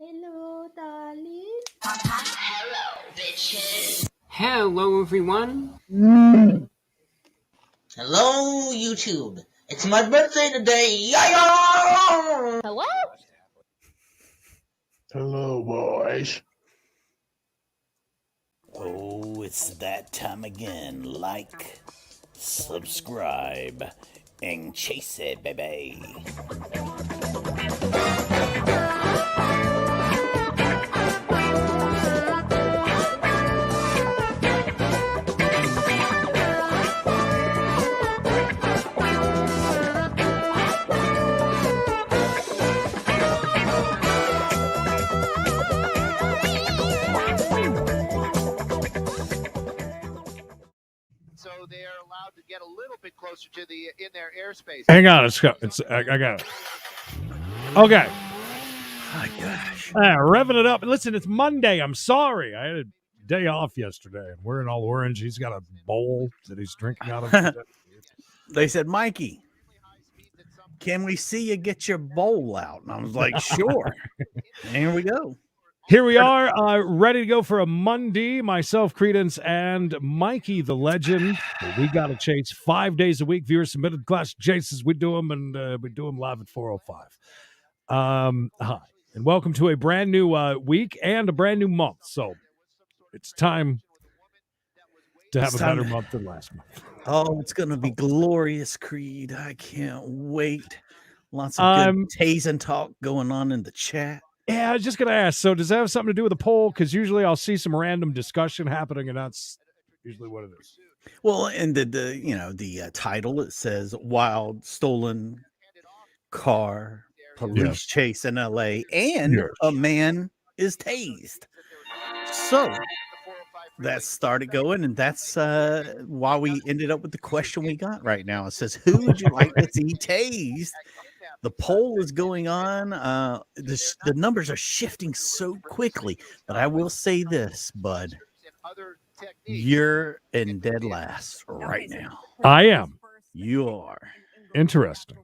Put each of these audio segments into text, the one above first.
Hello, darling. Hello, bitches. Hello, everyone. Hello, YouTube. It's my birthday today. Yay! Hello? Hello, boys. Oh, it's that time again. Like, subscribe, and chase it, baby. So they are allowed to get a little bit closer to the in their airspace. Hang on, I got it. Okay. My gosh. Revving it up. Listen, it's Monday. I'm sorry. I had a day off yesterday and wearing all orange. He's got a bowl that he's drinking out of. They said, Mikey, can we see you get your bowl out? And I was like, sure. And here we go. Here we are, ready to go for a Monday. Myself, Credence, and Mikey, the legend. We got to chase 5 days a week. Viewer submitted class chases. We do them, and we do them live at 4:05. Hi, and welcome to a brand new week and a brand new month. So it's time to have a better month than last month. Oh, it's going to be glorious, Creed. I can't wait. Lots of good tasing talk going on in the chat. Yeah, I was just going to ask. So does that have something to do with the poll? Because usually I'll see some random discussion happening, and that's usually what it is. Well, and the title, it says wild stolen car police chase in LA, and a man is tased. So that started going, and that's why we ended up with the question we got right now. It says, who would you like to see tased? The poll is going on. The numbers are shifting so quickly, but I will say this, bud. You're in dead last right now. I am. You are. Interesting.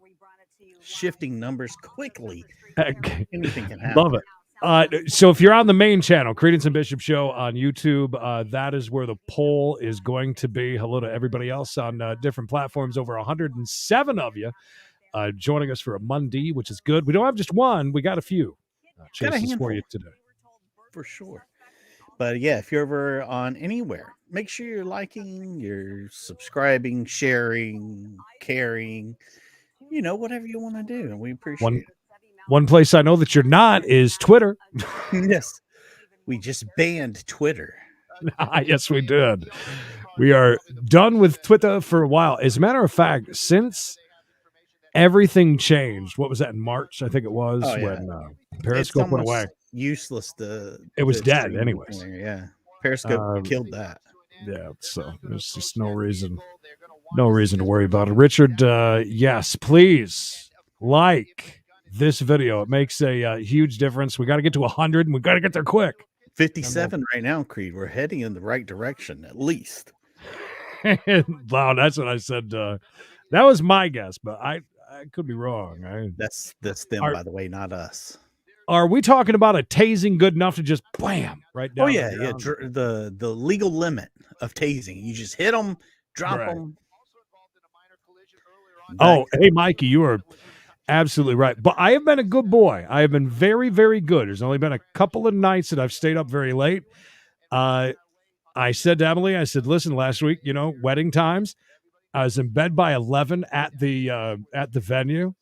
Shifting numbers quickly. Anything can happen. Love it. So if you're on the main channel, Credence and Bishop Show on YouTube, that is where the poll is going to be. Hello to everybody else on different platforms. Over 107 of you joining us for a Monday, which is good. We don't have just one. We got a few chases for you today. For sure. But yeah, if you're ever on anywhere, make sure you're liking, you're subscribing, sharing, caring, whatever you want to do. And we appreciate it. One place I know that you're not is Twitter. Yes. We just banned Twitter. Yes, we did. We are done with Twitter for a while. As a matter of fact, since everything changed, what was that, in March? I think it was when Periscope went away. Useless. It was dead anyways. Yeah. Periscope killed that. Yeah, so there's just no reason to worry about it. Richard, yes, please like this video. It makes a huge difference. We got to get to 100 and we got to get there quick. 57 right now, Creed. We're heading in the right direction, at least. Wow, that's what I said. That was my guess, but I could be wrong. That's them, by the way, not us. Are we talking about a tasing good enough to just blam right down? Oh yeah, yeah. The legal limit of tasing. You just hit them, drop them. Oh, hey, Mikey, you are absolutely right. But I have been a good boy. I have been very, very good. There's only been a couple of nights that I've stayed up very late. I said to Emily, I said, listen, last week, wedding times, I was in bed by 11 at the venue.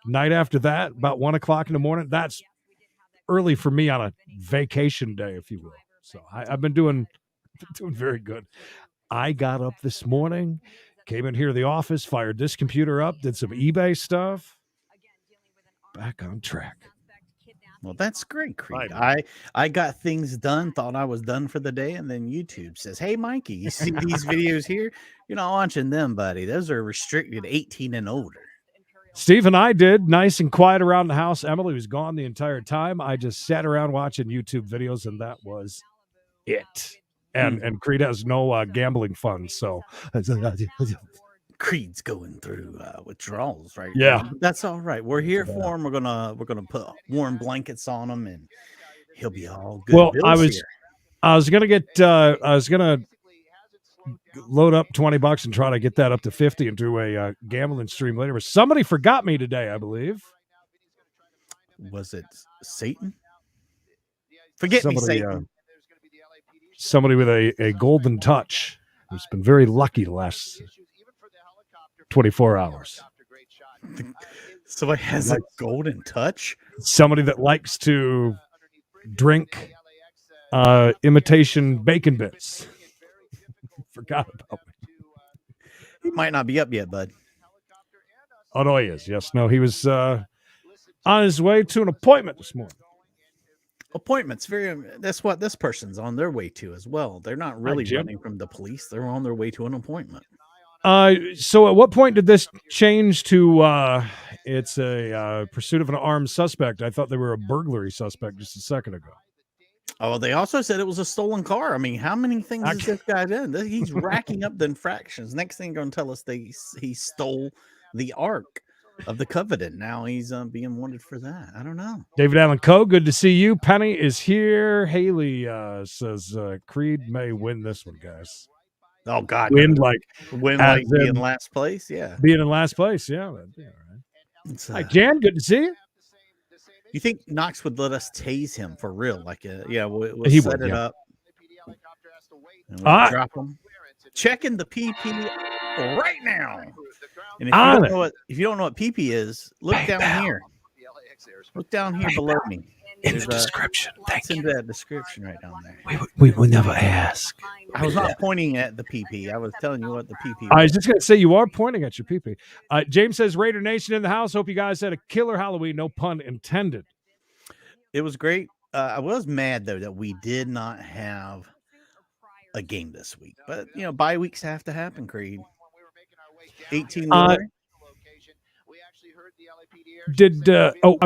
Night after that, about 1 o'clock in the morning. That's early for me on a vacation day, if you will. So I've been doing very good. I got up this morning, came in here to the office, fired this computer up, did some eBay stuff. Back on track. Well, that's great, Creed. I got things done, thought I was done for the day, and then YouTube says, hey, Mikey, you see these videos here? You're not watching them, buddy. Those are restricted 18 and older. Steve and I did nice and quiet around the house. Emily was gone the entire time. I just sat around watching YouTube videos, and that was it. And Creed has no gambling funds, so Creed's going through withdrawals right now. But that's all right. We're here for him. We're gonna put warm blankets on him and He'll be all good. Well, Bill's I was gonna load up $20 and try to get that up to 50 and do a gambling stream later. But somebody forgot me today, I believe. Was it Satan? Forget me, Satan. Somebody with a golden touch who's been very lucky the last 24 hours. Somebody has a golden touch? Somebody that likes to drink imitation bacon bits. Forgot about me. He might not be up yet, bud. Oh, no, he is. Yes. No, he was on his way to an appointment this morning. Appointments, that's what this person's on their way to as well. They're not really running from the police. They're on their way to an appointment. So at what point did this change to it's a pursuit of an armed suspect? I thought they were a burglary suspect just a second ago. Oh, they also said it was a stolen car. I mean, how many things has this guy done? He's racking up the infractions. Next thing you're going to tell us he stole the Ark of the Covenant. Now he's being wanted for that. I don't know. David Allen Coe, good to see you. Penny is here. Haley says Creed may win this one, guys. Oh God, win like being in last place. Yeah, being in last place. Yeah, that'd be all right. Hi, Jan. Good to see you. You think Knox would let us tase him for real? Like, we'll he set would, it yeah. up. And we'll drop him. Checking the PP right now. And if you don't know what PP is, look down here. Look down here below me. In the description. It's in that description right down there. We would never ask. I was not pointing at the PP. I was telling you what the PP was. I was just going to say you are pointing at your PP. James says, Raider Nation in the house. Hope you guys had a killer Halloween. No pun intended. It was great. I was mad, though, that we did not have a game this week. But, bye weeks have to happen, Creed. 18 I'm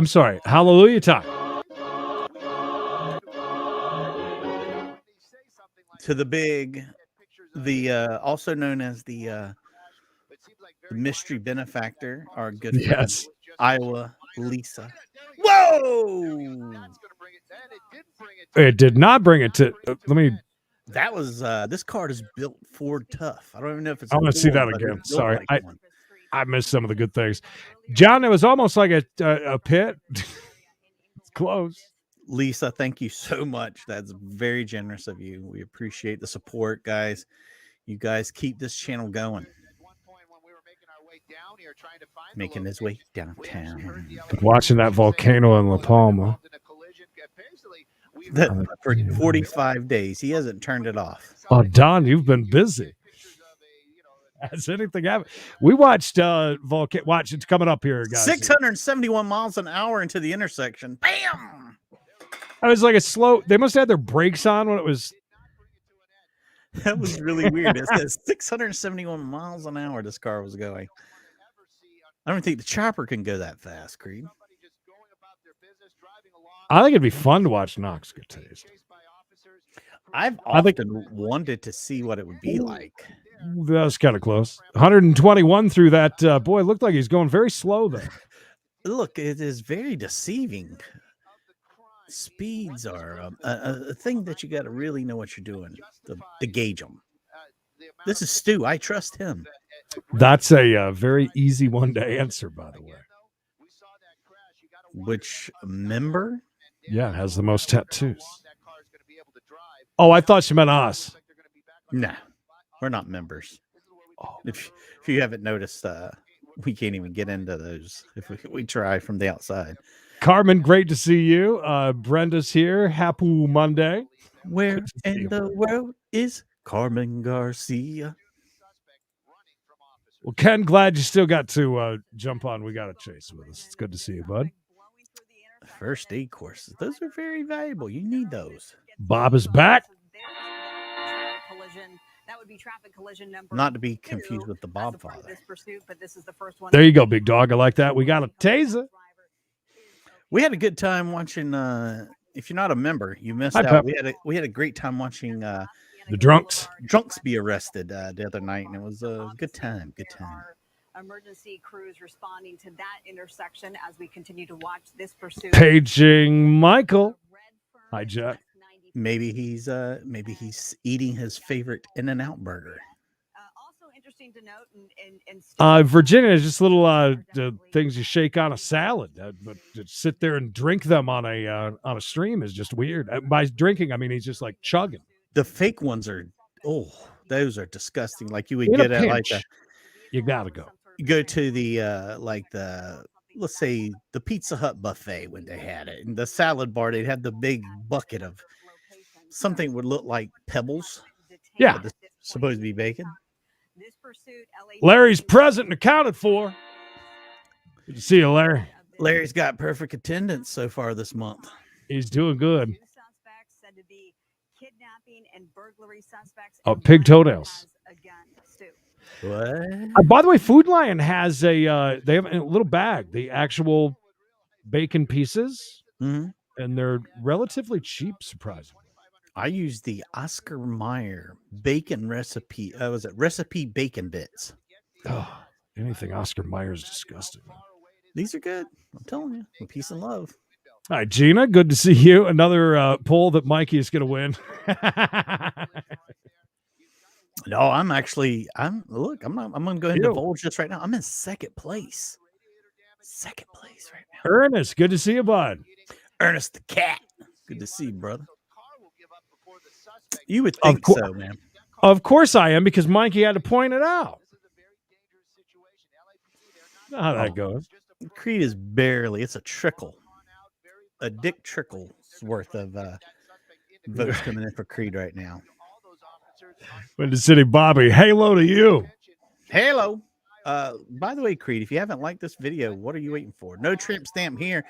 sorry. Hallelujah time. To the also known as the mystery benefactor, our good friend, Iowa Lisa. Whoa! It did not bring it to. That was this card is built Ford tough. I don't even know if it's. I want to see that again. Sorry, I missed some of the good things. John, it was almost like a pit. It's close. Lisa, thank you so much. That's very generous of you. We appreciate the support, guys. You guys keep this channel going. Making his way downtown. Been watching that volcano in La Palma. For 45 days. He hasn't turned it off. Oh, Don, you've been busy. Has anything happened? We watched volcano. Watch, it's coming up here, guys. 671 miles an hour into the intersection. Bam! I was like a slow. They must have had their brakes on when it was. That was really weird. It says 671 miles an hour this car was going. I don't think the chopper can go that fast, Creed. I think it'd be fun to watch Knox get tased. I've often wanted to see what it would be like. That was kind of close. 121 through that. Boy, it looked like he's going very slow, though. Look, it is very deceiving. Speeds are a thing that you got to really know what you're doing to gauge them. This is Stu. I trust him. That's a very easy one to answer, by the way. Which member? Yeah, has the most tattoos. Oh, I thought she meant us. No, we're not members. If you haven't noticed, we can't even get into those if we try from the outside. Carmen, great to see you. Brenda's here. Happy Monday. Where in the world is Carmen Garcia? Well, Ken, glad you still got to jump on. We got a Chase with us. It's good to see you, bud. First aid courses. Those are very valuable. You need those. Bob is back. That would be traffic collision number. Not to be confused with the Bob father. But this is the first one. There you go, big dog. I like that. We got a taser. We had a good time watching. If you're not a member, you missed out. We had a great time watching the drunks be arrested the other night, and it was a good time. Good time. Emergency crews responding to that intersection as we continue to watch this pursuit. Paging Michael. Hi, Jack. Maybe he's eating his favorite In-N-Out burger. Also interesting to note, Virginia is just little things you shake on a salad, but to sit there and drink them on a stream is just weird. By drinking, I mean he's just like chugging. The fake ones are, those are disgusting. Like you would In get a at pinch, you gotta go. You go to the let's say the Pizza Hut buffet when they had it, and the salad bar, they'd have the big bucket of something would look like pebbles. Yeah, but supposed to be bacon. Larry's present and accounted for. Good to see you, Larry. Larry's got perfect attendance so far this month. He's doing good. Oh, pig toenails. What? By the way, Food Lion has they have in a little bag the actual bacon pieces, Mm-hmm. and they're relatively cheap, surprisingly. I use the Oscar Mayer bacon recipe. Was it recipe bacon bits? Oh, anything Oscar Mayer is disgusting. These are good. I'm telling you, peace and love. All right, Gina, good to see you. Another poll that Mikey is going to win. No, I'm going to go ahead and divulge this right now. I'm in second place. Second place right now. Ernest, good to see you, bud. Ernest the cat. Good to see you, brother. You would think so, man. Of course I am, because Mikey had to point it out. You know how that goes. Creed is barely, it's a trickle. A dick trickle's worth of votes coming in for Creed right now. Windy City Bobby, halo to you. Halo. By the way, Creed, if you haven't liked this video, what are you waiting for? No tramp stamp here.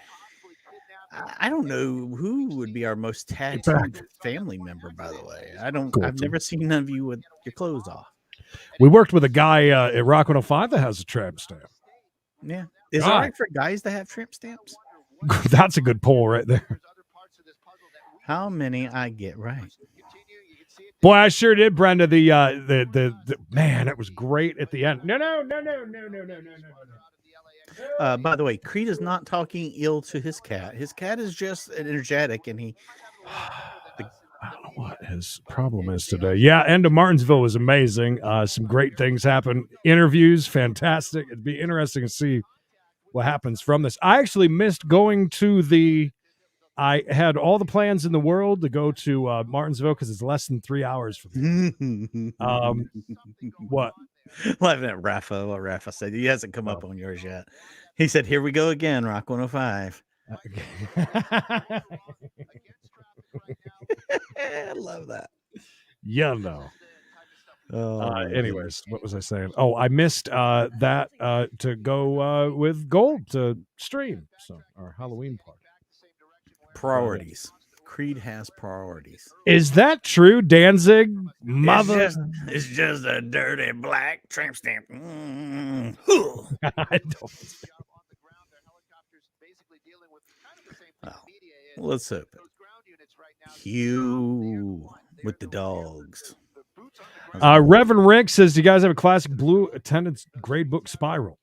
I don't know who would be our most tattooed family member, by the way. I've never seen none of you with your clothes off. We worked with a guy at Rock 105 that has a tramp stamp. Yeah. Is it all right for guys to have tramp stamps? That's a good poll right there. How many I get right? Boy, I sure did, Brenda. The man, it was great at the end. No. By the way, Creed is not talking ill to his cat. His cat is just energetic, and he. I don't know what his problem is today. Yeah, end of Martinsville was amazing. Some great things happened. Interviews, fantastic. It'd be interesting to see what happens from this. I actually missed going to I had all the plans in the world to go to Martinsville because it's less than 3 hours from here. What? Laughing at Rafa. What Rafa said. He hasn't come up on yours yet. He said, "Here we go again, Rock 105." I love that. Yeah, no. Anyways, what was I saying? Oh, I missed that to go with Gold to stream our Halloween party. Priorities. Creed has priorities. Is that true, Danzig? Mother, it's just a dirty black tramp stamp. I don't. Let's hope it. Hugh with the dogs. Reverend Rick says, "Do you guys have a classic blue attendance grade book spiral?"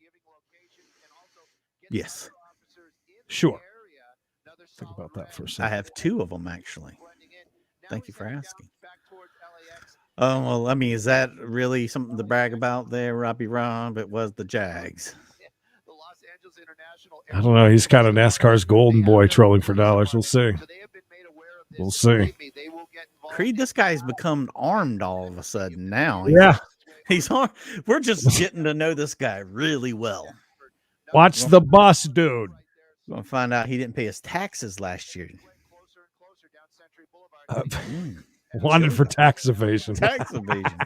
Yes. Sure. Think about that for a second. I have 2 of them, actually. Thank you for asking. Oh, well, I mean, is that really something to brag about there, Robbie Rob? It was the Jags. I don't know. He's kind of NASCAR's golden boy trolling for dollars. We'll see. We'll see. Creed, this guy's become armed all of a sudden now. He's armed. We're just getting to know this guy really well. Watch the bus, dude. We're going to find out he didn't pay his taxes last year. Wanted for tax evasion. Tax evasion.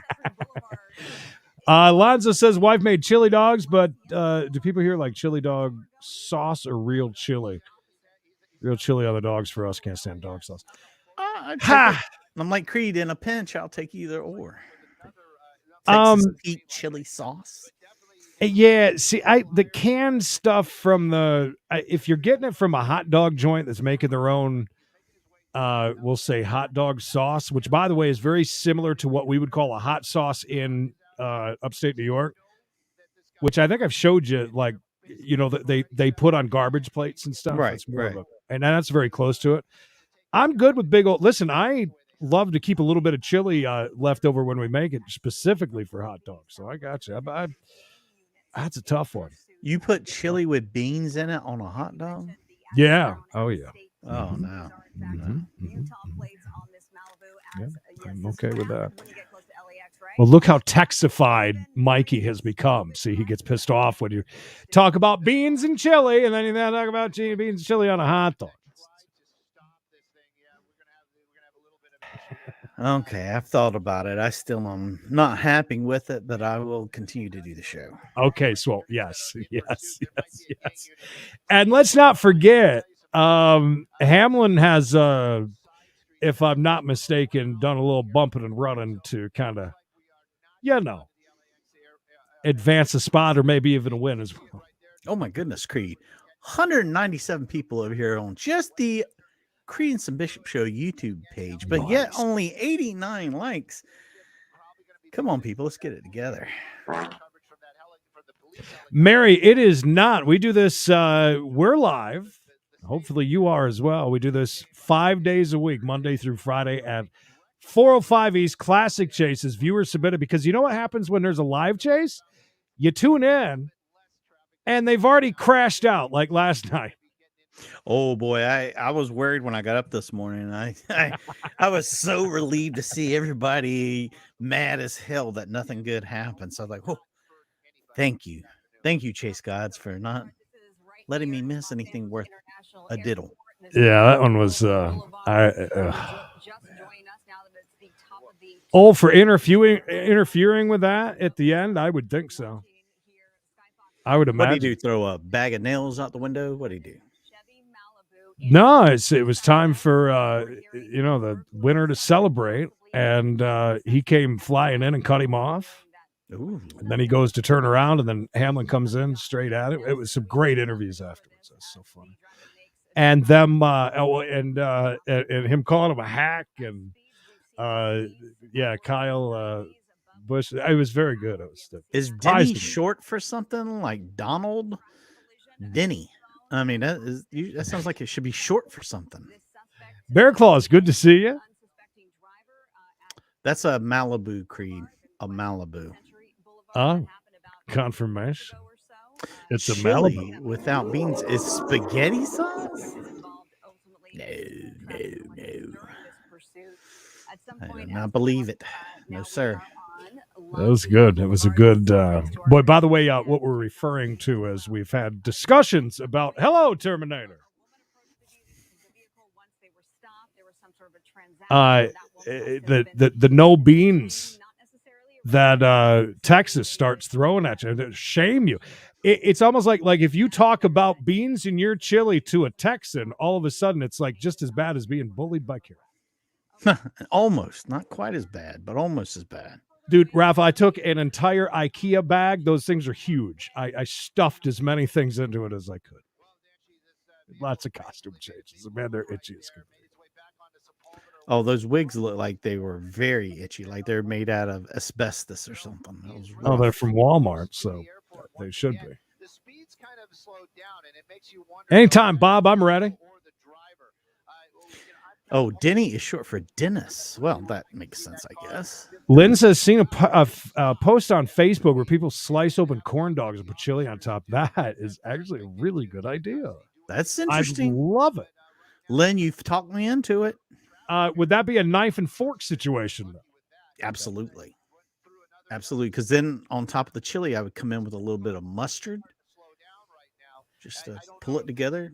Lonzo says, "Wife made chili dogs, but do people here like chili dog sauce or real chili? Real chili on the dogs for us. Can't stand dog sauce." I'm like Creed, in a pinch, I'll take either or. Texas Pete chili sauce. Yeah, see, the canned stuff from if you're getting it from a hot dog joint that's making their own, we'll say hot dog sauce, which by the way is very similar to what we would call a hot sauce in upstate New York, which I think I've showed you, like, that they put on garbage plates and stuff. Right. And that's very close to it. I'm good with big old. Listen, I love to keep a little bit of chili left over when we make it, specifically for hot dogs. So I got you. That's a tough one. You put chili with beans in it on a hot dog? Yeah. Oh yeah. Oh no. Yeah, I'm okay with that. Well, look how Texified Mikey has become. See, he gets pissed off when you talk about beans and chili, and then you talk about beans and chili on a hot dog. Okay, I've thought about it. I still am not happy with it, but I will continue to do the show. Okay, so yes. And let's not forget, Hamlin has, if I'm not mistaken, done a little bumping and running to kind of, advance a spot or maybe even a win as well. Oh my goodness, Creed. 197 people over here on just the Credence and Bishop Show YouTube page, but yet only 89 likes. Come on, people, let's get it together. Mary, it is not. We do this, we're live. Hopefully you are as well. We do this 5 days a week, Monday through Friday at 4:05 East. Classic chases, viewers submitted, because you know what happens when there's a live chase? You tune in, and they've already crashed out like last night. Oh boy, I was worried when I got up this morning. I was so relieved to see everybody mad as hell that nothing good happened. So I was like, oh, thank you, Chase Gods, for not letting me miss anything worth a diddle. Yeah, that one was for interfering with that at the end. I would think so. I would imagine. What did he do? Throw a bag of nails out the window? What did he do? No, it was time for the winner to celebrate, and he came flying in and cut him off. Ooh. And then he goes to turn around, and then Hamlin comes in straight at it. It was some great interviews afterwards. That's so funny. And them and him calling him a hack, and Kyle Busch. It was very good. Is Denny short for something like Donald? Denny. I mean, that sounds like it should be short for something. Bear Claws, good to see you. That's a Malibu, Creed. A Malibu. Oh, confirmation. It's chili a Malibu without beans. Is spaghetti sauce? No. I do not believe it. No, sir. That was good. It was a good boy. By the way, what we're referring to is we've had discussions about Hello Terminator. The no beans that Texas starts throwing at you. Shame you. It's almost like if you talk about beans in your chili to a Texan, all of a sudden it's like just as bad as being bullied by Karen. Almost. Not quite as bad, but almost as bad. Dude, Rafa, I took an entire IKEA bag. Those things are huge. I stuffed as many things into it as I could. Lots of costume changes. Man, they're itchy as can be. Oh, those wigs look like they were very itchy, like they're made out of asbestos or something. Oh, they're from Walmart, so they should be. Anytime, Bob, I'm ready. Oh, Denny is short for Dennis. Well, that makes sense, I guess. Lynn says, seen a post on Facebook where people slice open corn dogs and put chili on top. That is actually a really good idea. That's interesting. I love it. Lynn, you've talked me into it. Would that be a knife and fork situation, though? Absolutely. Absolutely. Because then on top of the chili, I would come in with a little bit of mustard just to pull it together.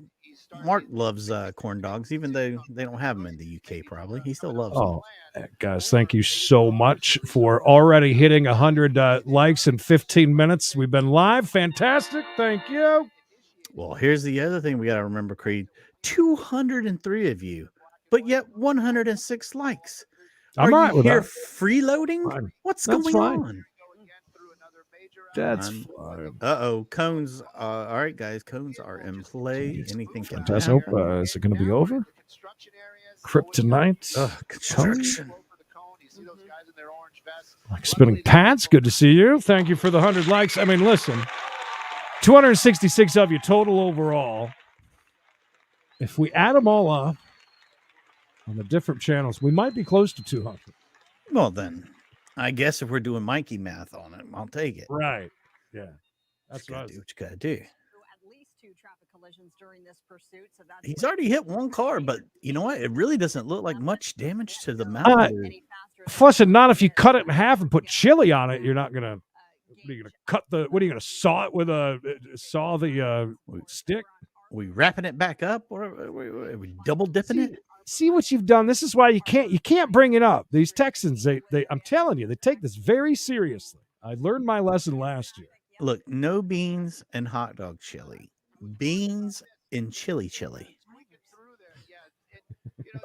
Mark loves corn dogs, even though they don't have them in the UK, probably. He still loves them. Guys, thank you so much for already hitting 100 likes in 15 minutes. We've been live. Fantastic. Thank you. Well, here's the other thing we got to remember, Creed. 203 of you, but yet 106 likes. I'm right with that. Freeloading? Fine. What's That's going fine. on? That's fine. Cones. All right, guys. Cones are in play. Anything can happen. Is it going to be over? Kryptonite. Construction. Like spinning Pats. Good to see you. Thank you for the 100 likes. I mean, listen, 266 of you total overall. If we add them all up, on the different channels. We might be close to 200. Well, then, I guess if we're doing Mikey math on it, I'll take it. Right. Yeah. That's what what you gotta do. At least 2 traffic collisions during this pursuit. So that's He's already hit one car, but you know what? It really doesn't look like much damage to the mouth. Fussing, not if you cut it in half and put chili on it. You're not gonna. What are you gonna cut the? What are you gonna saw it with a saw the stick? We wrapping it back up, or are we double dipping it? See what you've done. This is why you can't bring it up. These Texans, they I'm telling you, they take this very seriously. I learned my lesson last year. Look, no beans and hot dog chili. Beans and chili.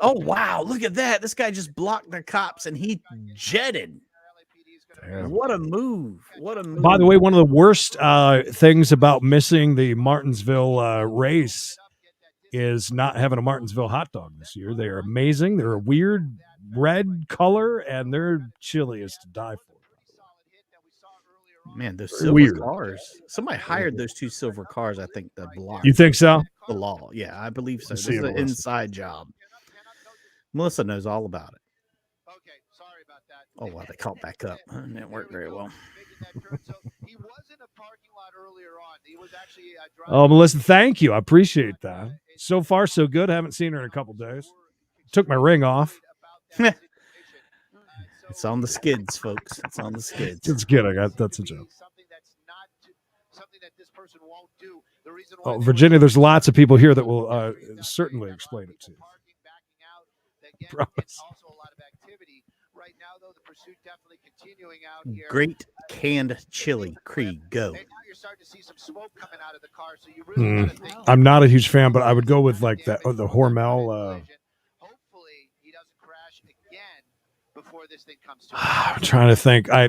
Oh, wow. Look at that. This guy just blocked the cops and he jetted. Damn. What a move. What a move. By the way, one of the worst things about missing the Martinsville race is not having a Martinsville hot dog this year. They're amazing. They're a weird red color, and their chili is to die for. Man, those silver cars. Somebody hired those 2 silver cars, I think, to block. You think so? The law. Yeah, I believe so. This is an inside job. Melissa knows all about it. Okay, sorry about that. Oh, wow, they caught back up. It didn't work very well. He was in a parking lot earlier on. He was actually Oh, Melissa, thank you. I appreciate that. So far, so good. Haven't seen her in a couple days. Took my ring off. It's on the skids, folks. It's on the skids. Just kidding. That's a joke. Oh, Virginia, there's lots of people here that will certainly explain it to you. Promise. Great canned chili. Creed, go. I'm not a huge fan, but I would go with like that the Hormel. This thing comes to I'm trying to think. I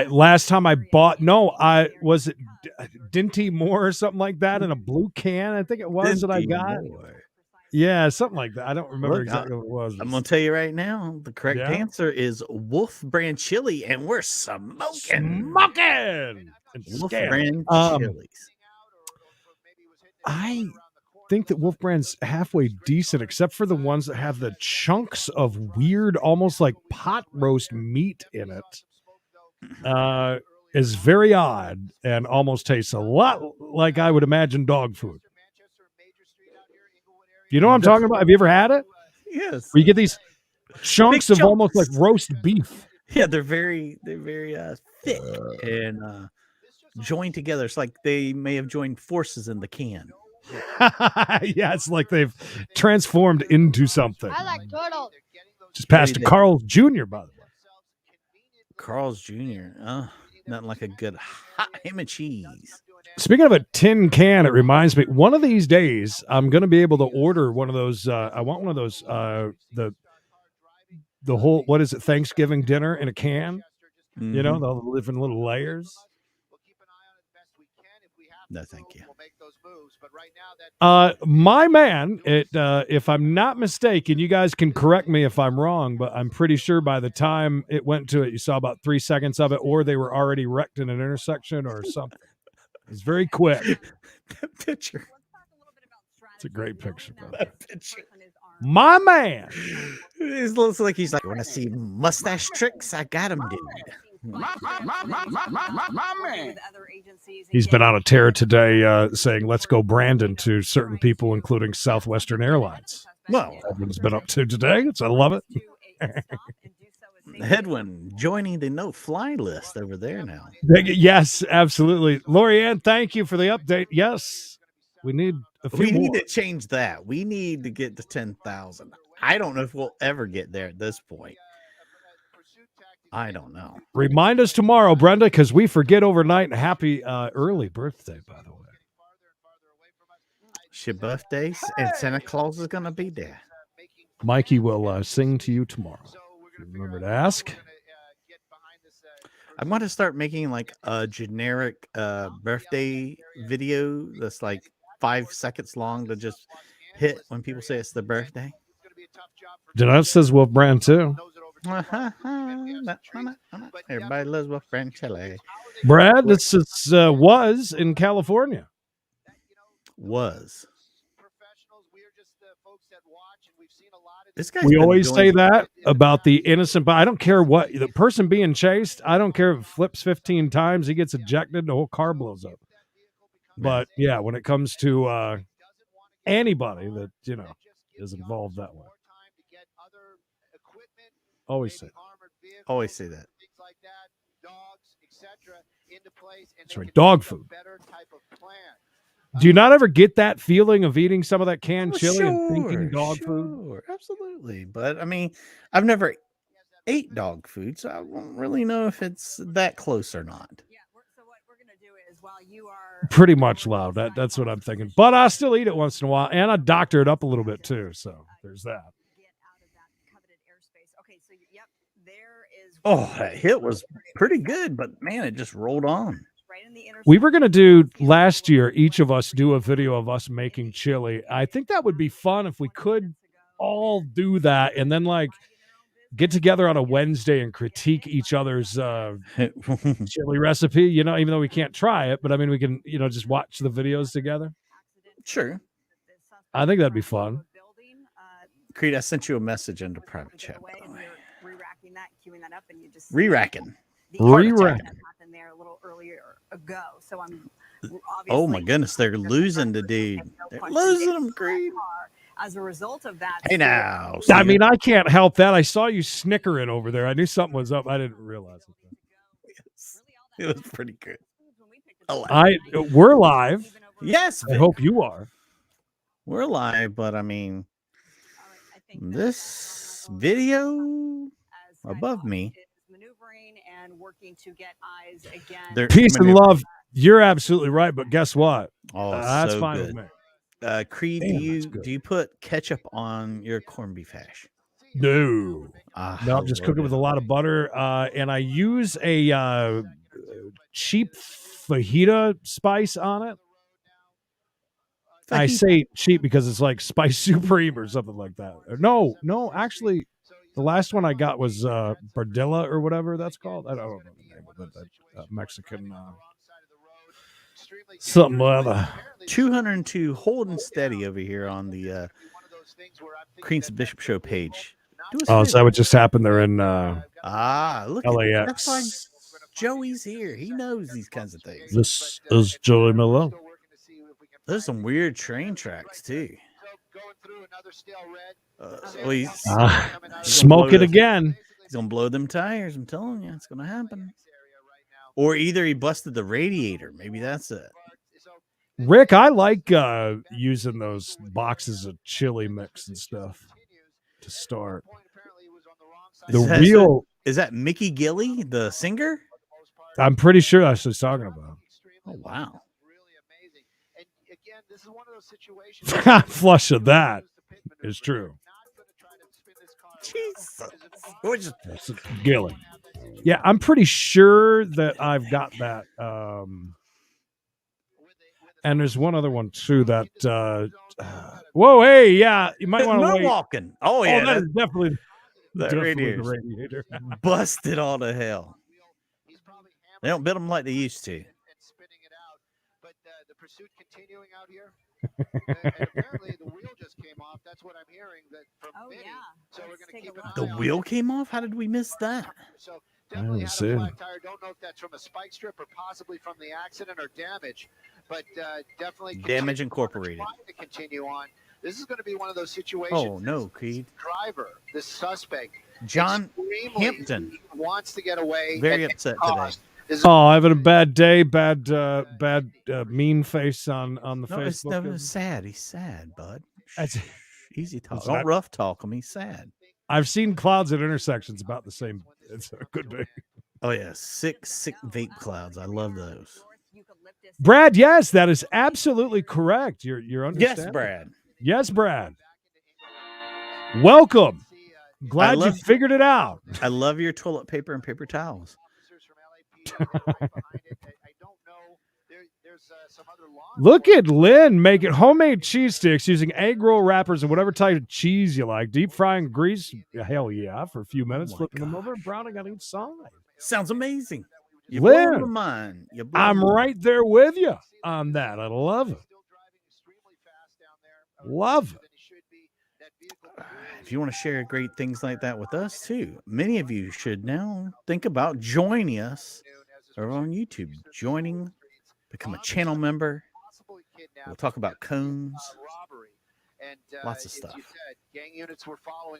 last time I bought was it Dinty Moore or something like that in a blue can? I think it was that I got. Yeah, something like that. I don't remember exactly what it was. I'm gonna tell you right now. The correct answer is Wolf Brand Chili, and we're smoking. Wolf Brand chilies. I think that Wolf Brand's halfway decent, except for the ones that have the chunks of weird, almost like pot roast meat in it. Is very odd and almost tastes a lot like I would imagine dog food. You know what I'm talking about? Have you ever had it? Yes. Where you get these chunks of almost like roast beef. Yeah, they're very thick and joined together. It's like they may have joined forces in the can. Yeah, it's like they've transformed into something. I like turtles. Just passed to Carl's Jr., by the way. Carl's Jr. Nothing like a good hot ham and cheese. Speaking of a tin can, it reminds me, one of these days, I'm going to be able to order one of those. I want one of those, the whole, what is it, Thanksgiving dinner in a can? Mm-hmm. You know, they'll live in little layers. No, thank you. My man, if I'm not mistaken, you guys can correct me if I'm wrong, but I'm pretty sure by the time it went to it, you saw about 3 seconds of it, or they were already wrecked in an intersection or something. It's very quick. That picture. It's a great picture. That picture. My man. It looks like he's like, want to see mustache tricks? I got him, dude. My man. He's been on a tear today saying, let's go Brandon to certain people, including Southwestern Airlines. Well, Edwin's been up to today. So I love it. Edwin joining the no-fly list over there now. Yes, absolutely. Lorianne, thank you for the update. Yes, we need a few more. We need to change that. We need to get to 10,000. I don't know if we'll ever get there at this point. I don't know. Remind us tomorrow, Brenda, because we forget overnight. And happy early birthday, by the way. It's your birthday, and Santa Claus is going to be there. Mikey will sing to you tomorrow. Remember to ask. I'm going to start making like a generic birthday video that's like 5 seconds long to just hit when people say it's their birthday. Janelle says Wolf Brand too. Everybody loves Wolf Brand chili. Brad, this is was in California. Was. This guy's We been always say doing- that about the innocent, but I don't care what the person being chased. I don't care if it flips 15 times, he gets ejected, the whole car blows up. But yeah, when it comes to anybody that is involved that way, always say that. That's right, dog food. Do you not ever get that feeling of eating some of that canned chili and thinking dog food? Absolutely. But I mean, I've never ate dog food, so I don't really know if it's that close or not. So what we're gonna do is while you are Pretty much loud. That's what I'm thinking. But I still eat it once in a while, and I doctor it up a little bit too. So there's that. get out of that coveted airspace. Okay, so yep, there is. Oh, that hit was pretty good, but man, it just rolled on. Right in the We were going to do last year, each of us do a video of us making chili. I think that would be fun if we could all do that and then like get together on a Wednesday and critique each other's chili recipe, even though we can't try it, but I mean, we can, just watch the videos together. Sure. I think that'd be fun. Creed, I sent you a message into private chat, by the way. Re-racking that, queuing that up, and you just Re-racking. happened there a little earlier ago. So I'm Oh my goodness, they're losing the dude. They're losing him, Creed. As a result of that, Hey now, I mean, I can't help that. I saw you snickering over there. I knew something was up. I didn't realize it. It was pretty good. We're live. Yes, I hope you are. We're live, but I mean, this video above me. And working to get eyes again. Peace and love. You're absolutely right, but guess what? Oh, that's so fine good. with me. Creed, Damn, do you put ketchup on your corned beef hash? No, I'm just cooking with a lot of butter, and I use a cheap fajita spice on it. I say cheap because it's like Spice Supreme or something like that. No, actually, the last one I got was Bardilla or whatever that's called. I don't know the name of it. That Mexican something or other. 202 holding steady over here on the Creed's Bishop Show page. Oh, is that what just happened? They're in look LAX. That's why Joey's here. He knows these kinds of things. This is Joey Malone. There's some weird train tracks too. Smoke it again. He's gonna blow them tires. I'm telling you, it's gonna happen. Or either he busted the radiator. Maybe that's it. Rick, I like using those boxes of chili mix and stuff to start. Is that Mickey Gilly, the singer? I'm pretty sure that's what he's talking about. Oh wow. Flush of that is true. Jesus. Gilly. Yeah, I'm pretty sure that I've got that. And there's one other one too that whoa, hey, yeah, you might want to wait. Walking. Oh yeah, that is definitely the radiator. Busted all to hell. They don't build them like they used to. But the pursuit continuing out here. And apparently the wheel just came off. That's what I'm hearing from Minnie. So we're going to keep an eye The wheel came off? How did we miss that? So definitely had a flat tire. Don't know if that's from a spike strip or possibly from the accident or damage. But definitely damage incorporated. To continue on. This is going to be one of those situations. Oh no, Creed. Driver, the suspect, John Hampton, wants to get away. Very upset today. Oh, having a bad day, bad mean face on the Facebook. No, it's sad. He's sad, bud. That's easy talk. Don't rough talk him. He's sad. I've seen clouds at intersections about the same. It could be. Oh yeah, sick vape clouds. I love those. Brad, yes, that is absolutely correct. You're understanding. Yes, Brad. Yes, Brad. Welcome. Glad you figured it out. I love your toilet paper and paper towels. Look at Lynn making homemade cheese sticks using egg roll wrappers and whatever type of cheese you like. Deep frying grease, hell yeah, for a few minutes, flipping them over and browning on each side. Sounds amazing. You Lynn, blow my mind. I'm right there with you on that. I love it. Love it. if you want to share great things like that with us too, many of you should now think about joining us over on YouTube. Become a channel member. We'll talk about cones. Lots of stuff.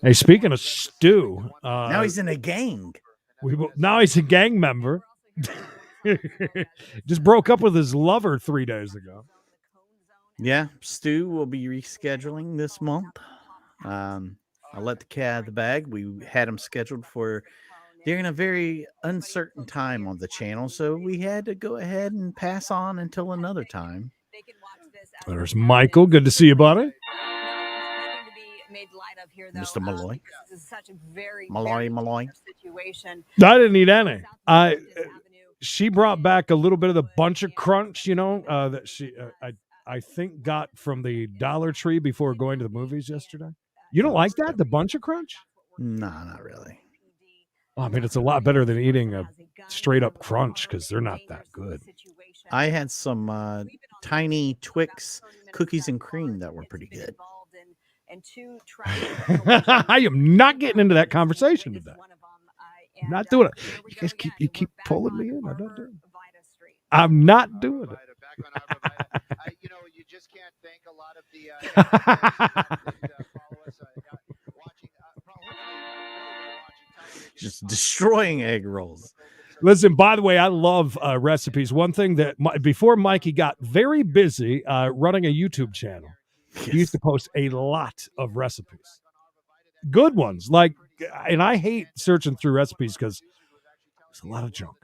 Hey, speaking of Stu, now he's in a gang. Now he's a gang member. Just broke up with his lover 3 days ago. Yeah, Stu will be rescheduling this month. I'll let the cat out of the bag. We had him scheduled for during a very uncertain time on the channel, so we had to go ahead and pass on until another time. There's Michael. Good to see you, buddy. Mr. Malloy. Malloy. Situation. I didn't eat any. She brought back a little bit of the bunch of crunch, that she I think got from the Dollar Tree before going to the movies yesterday. You don't like that? The bunch of crunch? No, not really. Well, I mean, it's a lot better than eating a straight up crunch because they're not that good. I had some tiny Twix cookies and cream that were pretty good. I am not getting into that conversation today. I'm not doing it. You guys keep pulling me in. I'm not doing it. You just can't thank a lot of the just destroying egg rolls. Listen, by the way, I love recipes. One thing that before Mikey got very busy running a YouTube channel, he used to post a lot of recipes. Good ones. And I hate searching through recipes because there's a lot of junk,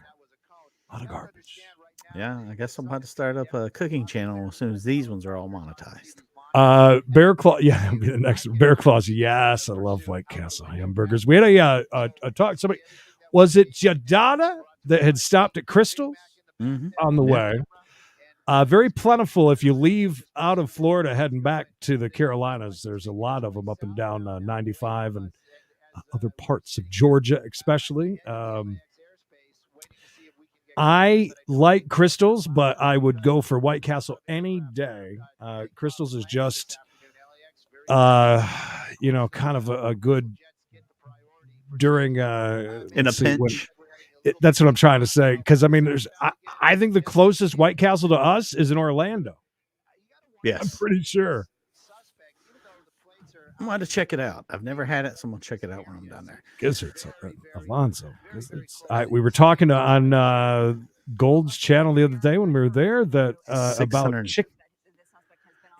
a lot of garbage. Yeah, I guess I'm about to start up a cooking channel as soon as these ones are all monetized. Bear Claw, yeah, that'll be the next Bear Claws. Yes, I love White Castle hamburgers. We had a talk. Somebody, was it Jadada that had stopped at Crystal's on the way? Very plentiful if you leave out of Florida heading back to the Carolinas. There's a lot of them up and down 95 and other parts of Georgia, especially. I like Crystal's, but I would go for White Castle any day. Crystal's is just, kind of a good during in a pinch. That's what I'm trying to say. Because I mean, I think the closest White Castle to us is in Orlando. Yes, I'm pretty sure. I'm going to check it out. I've never had it, so I'm going to check it out when I'm down there. Gizzards, Alonzo. Gizzards. We were talking on Gold's channel the other day when we were there that about chicken.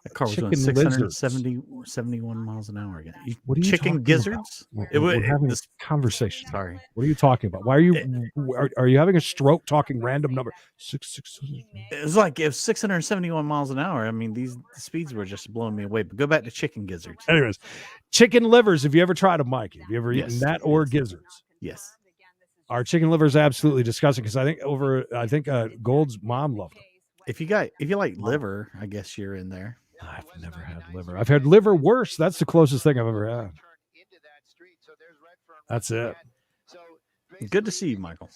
That car was going 671 miles an hour again. What are you chicken gizzards? We're having this conversation. Sorry. What are you talking about? Why are you? Are you having a stroke talking random number? 6. It was like it was 671 miles an hour. I mean, the speeds were just blowing me away. But go back to chicken gizzards. Anyways, chicken livers. Have you ever tried them, Mikey? Have you ever eaten that or gizzards? Yes. Our chicken liver is absolutely disgusting because I think Gold's mom loved them. If you like liver, I guess you're in there. I've never had liver. I've had liver worse. That's the closest thing I've ever had. That's it. Good to see you, Michael.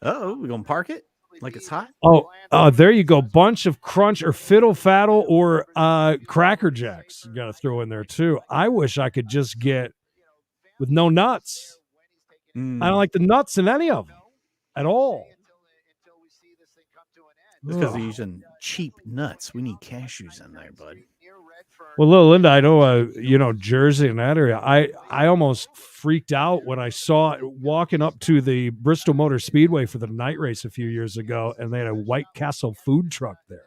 We're going to park it like it's hot? Oh, there you go. Bunch of crunch or fiddle faddle or Cracker Jacks. You got to throw in there too. I wish I could just get with no nuts. I don't like the nuts in any of them at all. It's because they're using cheap nuts. We need cashews in there, bud. Well, little Linda, I know, Jersey and that area. I almost freaked out when I saw it walking up to the Bristol Motor Speedway for the night race a few years ago, and they had a White Castle food truck there.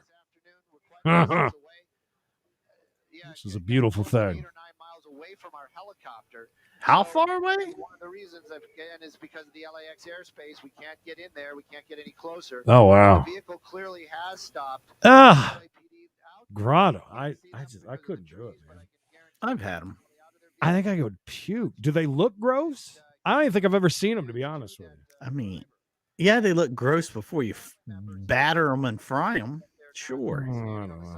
This is a beautiful thing. How far away? One of the reasons, again, is because of the LAX airspace. We can't get in there. We can't get any closer. Oh, wow. The vehicle clearly has stopped. Grotto. I couldn't do it, man. I've had them. I think I would puke. Do they look gross? I don't even think I've ever seen them, to be honest with you. I mean, yeah, they look gross before you batter them and fry them. Sure. I don't know.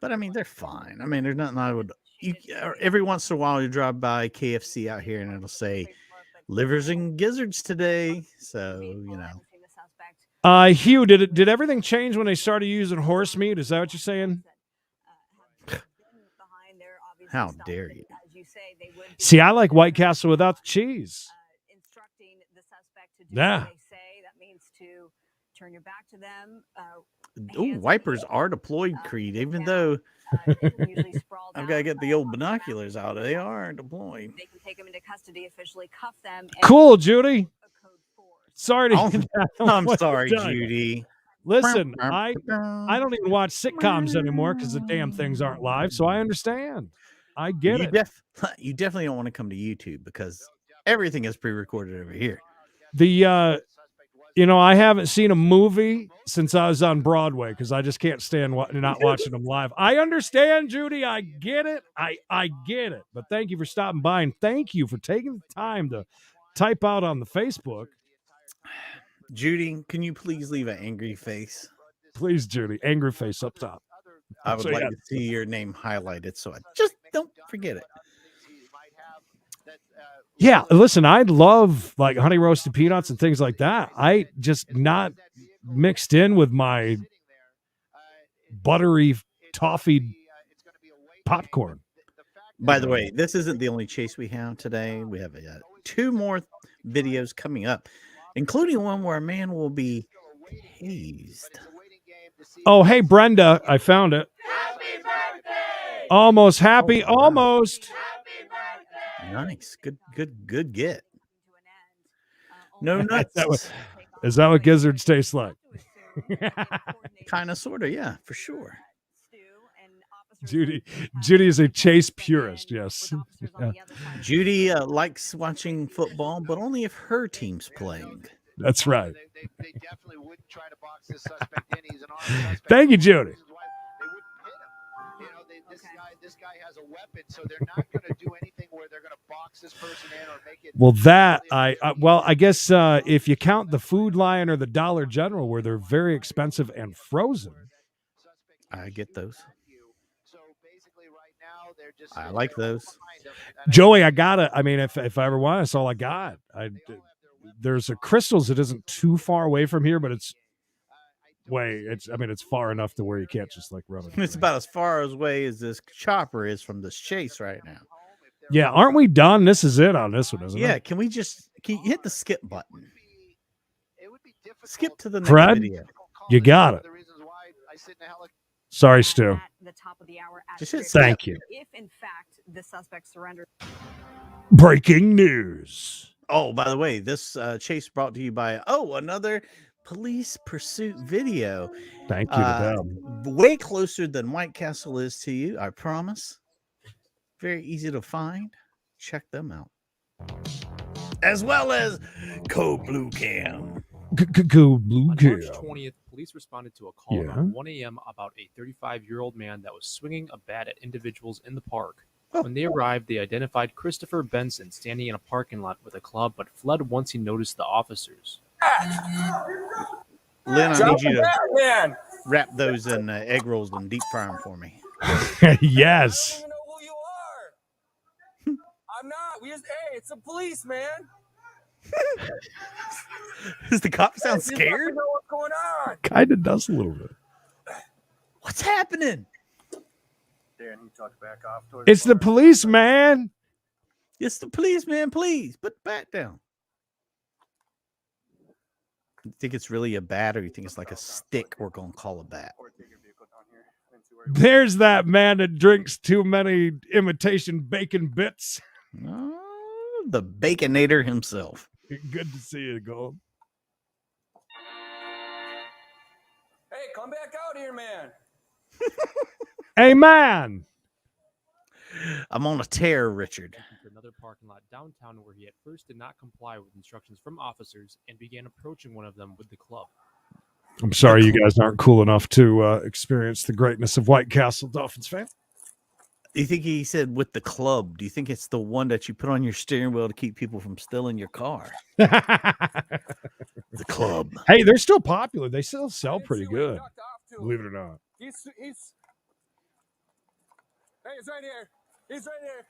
But, I mean, they're fine. I mean, there's nothing I would... every once in a while, you drive by KFC out here, and it'll say, livers and gizzards today. So, Hugh, did everything change when they started using horse meat? Is that what you're saying? How dare you? you say, they would See, I like White Castle without the cheese. instructing the suspect to do Yeah. what they say. That means to turn your back to them. Ooh, wipers are deployed, Creed, even though Usually sprawled I've got to out, get the old binoculars out. They are deployed. They can take them into custody, officially cuff them. And Cool, Judy. a code 4. Sorry to Oh, hear that. I'm What sorry, you've done. Judy. Listen, I don't even watch sitcoms anymore because the damn things aren't live, so I understand. I get it. You definitely don't want to come to YouTube because everything is pre-recorded over here. The I haven't seen a movie since I was on Broadway because I just can't stand not watching them live. I understand, Judy. I get it. I get it. But thank you for stopping by, and thank you for taking the time to type out on the Facebook. Judy, can you please leave an angry face? Please, Judy. Angry face up top. I would like to see your name highlighted so I just don't forget it. Yeah, listen, I love like honey roasted peanuts and things like that. I just not mixed in with my buttery toffee popcorn. By the way, this isn't the only chase we have today. We have 2 more videos coming up, including one where a man will be tased. Oh, hey, Brenda, I found it. Happy birthday! Almost happy, almost. Nice. Good get. No nuts. Is that what gizzards taste like? Kind of, sort of, yeah, for sure. Judy is a chase purist, yes. Yeah. Judy likes watching football, but only if her team's playing. That's right. They definitely wouldn't try to box this suspect in. He's an armed suspect. Thank you, Judy. They wouldn't hit him. This guy has a weapon, so they're not going to do anything where they're going to box this person in or make it. Well, that I guess if you count the Food Lion or the Dollar General, where they're very expensive and frozen, I get those. So basically, right now they're just. I like those. Joey, I gotta. I mean, if I ever want, that's all I got. There's a Crystals that isn't too far away from here, but it's far enough to where you can't just like run it. It's about as far away as this chopper is from this chase right now. Yeah, aren't we done? This is it on this one, isn't it? Yeah, can you hit the skip button? Skip to the next Fred, video. you got it. Sorry, Stu. At the top of the hour. Just hit Thank you. If in fact the suspect surrendered. Breaking news. Oh, by the way, this chase brought to you by another police pursuit video. Thank you to them. Way closer than White Castle is to you, I promise. Very easy to find. Check them out. As well as Code Blue Cam. Code Blue Cam. On March 20th, police responded to a call around 1 a.m. about a 35-year-old man that was swinging a bat at individuals in the park. When they arrived, they identified Christopher Benson standing in a parking lot with a club, but fled once he noticed the officers. Lynn, I need you to wrap those in egg rolls and deep fry them for me. Yes. I don't even know who you are. I'm not. Hey, it's the police, man. Does the cop sound scared? Know what's going on? Kind of does a little bit. What's happening? Dan, you talk back off. It's the police, man. It's the policeman, please. Put the bat down. You think it's really a bat, or you think it's like a stick we're going to call a bat? There's that man that drinks too many imitation bacon bits. Oh, the Baconator himself. Good to see you, Gold. Hey, come back out here, man. Hey, man. I'm on a tear, Richard. To another parking lot downtown where he at first did not comply with instructions from officers and began approaching one of them with the club. I'm sorry you guys aren't cool enough to experience the greatness of White Castle, Dolphins fan. Do you think he said with the club? Do you think it's the one that you put on your steering wheel to keep people from stealing your car? The club. Hey, they're still popular. They still sell pretty good. Believe it or not. Hey, he's right here. He's right here.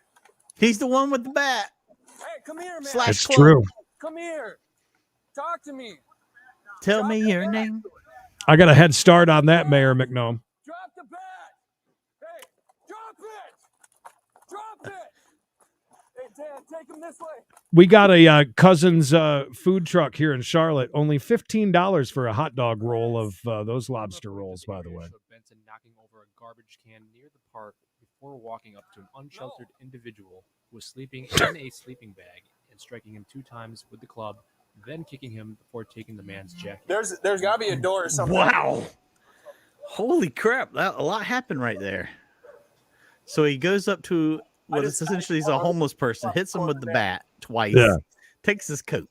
He's the one with the bat. Hey, come here, man. It's true. Come here. Talk to me. Tell me your name. I got a head start on that, Mayor McNome. Drop the bat. Hey, drop it. Drop it. We got a cousin's food truck here in Charlotte. Only $15 for a hot dog roll of those lobster rolls, by the way. Benson knocking over a garbage can near the park before walking up to an unsheltered individual who was sleeping in a sleeping bag and striking him 2 times with the club, then kicking him before taking the man's jacket. There's got to be a door or something. Wow. Holy crap. A lot happened right there. So he goes up to what is essentially a homeless person, hits him with the bat twice, takes his coat.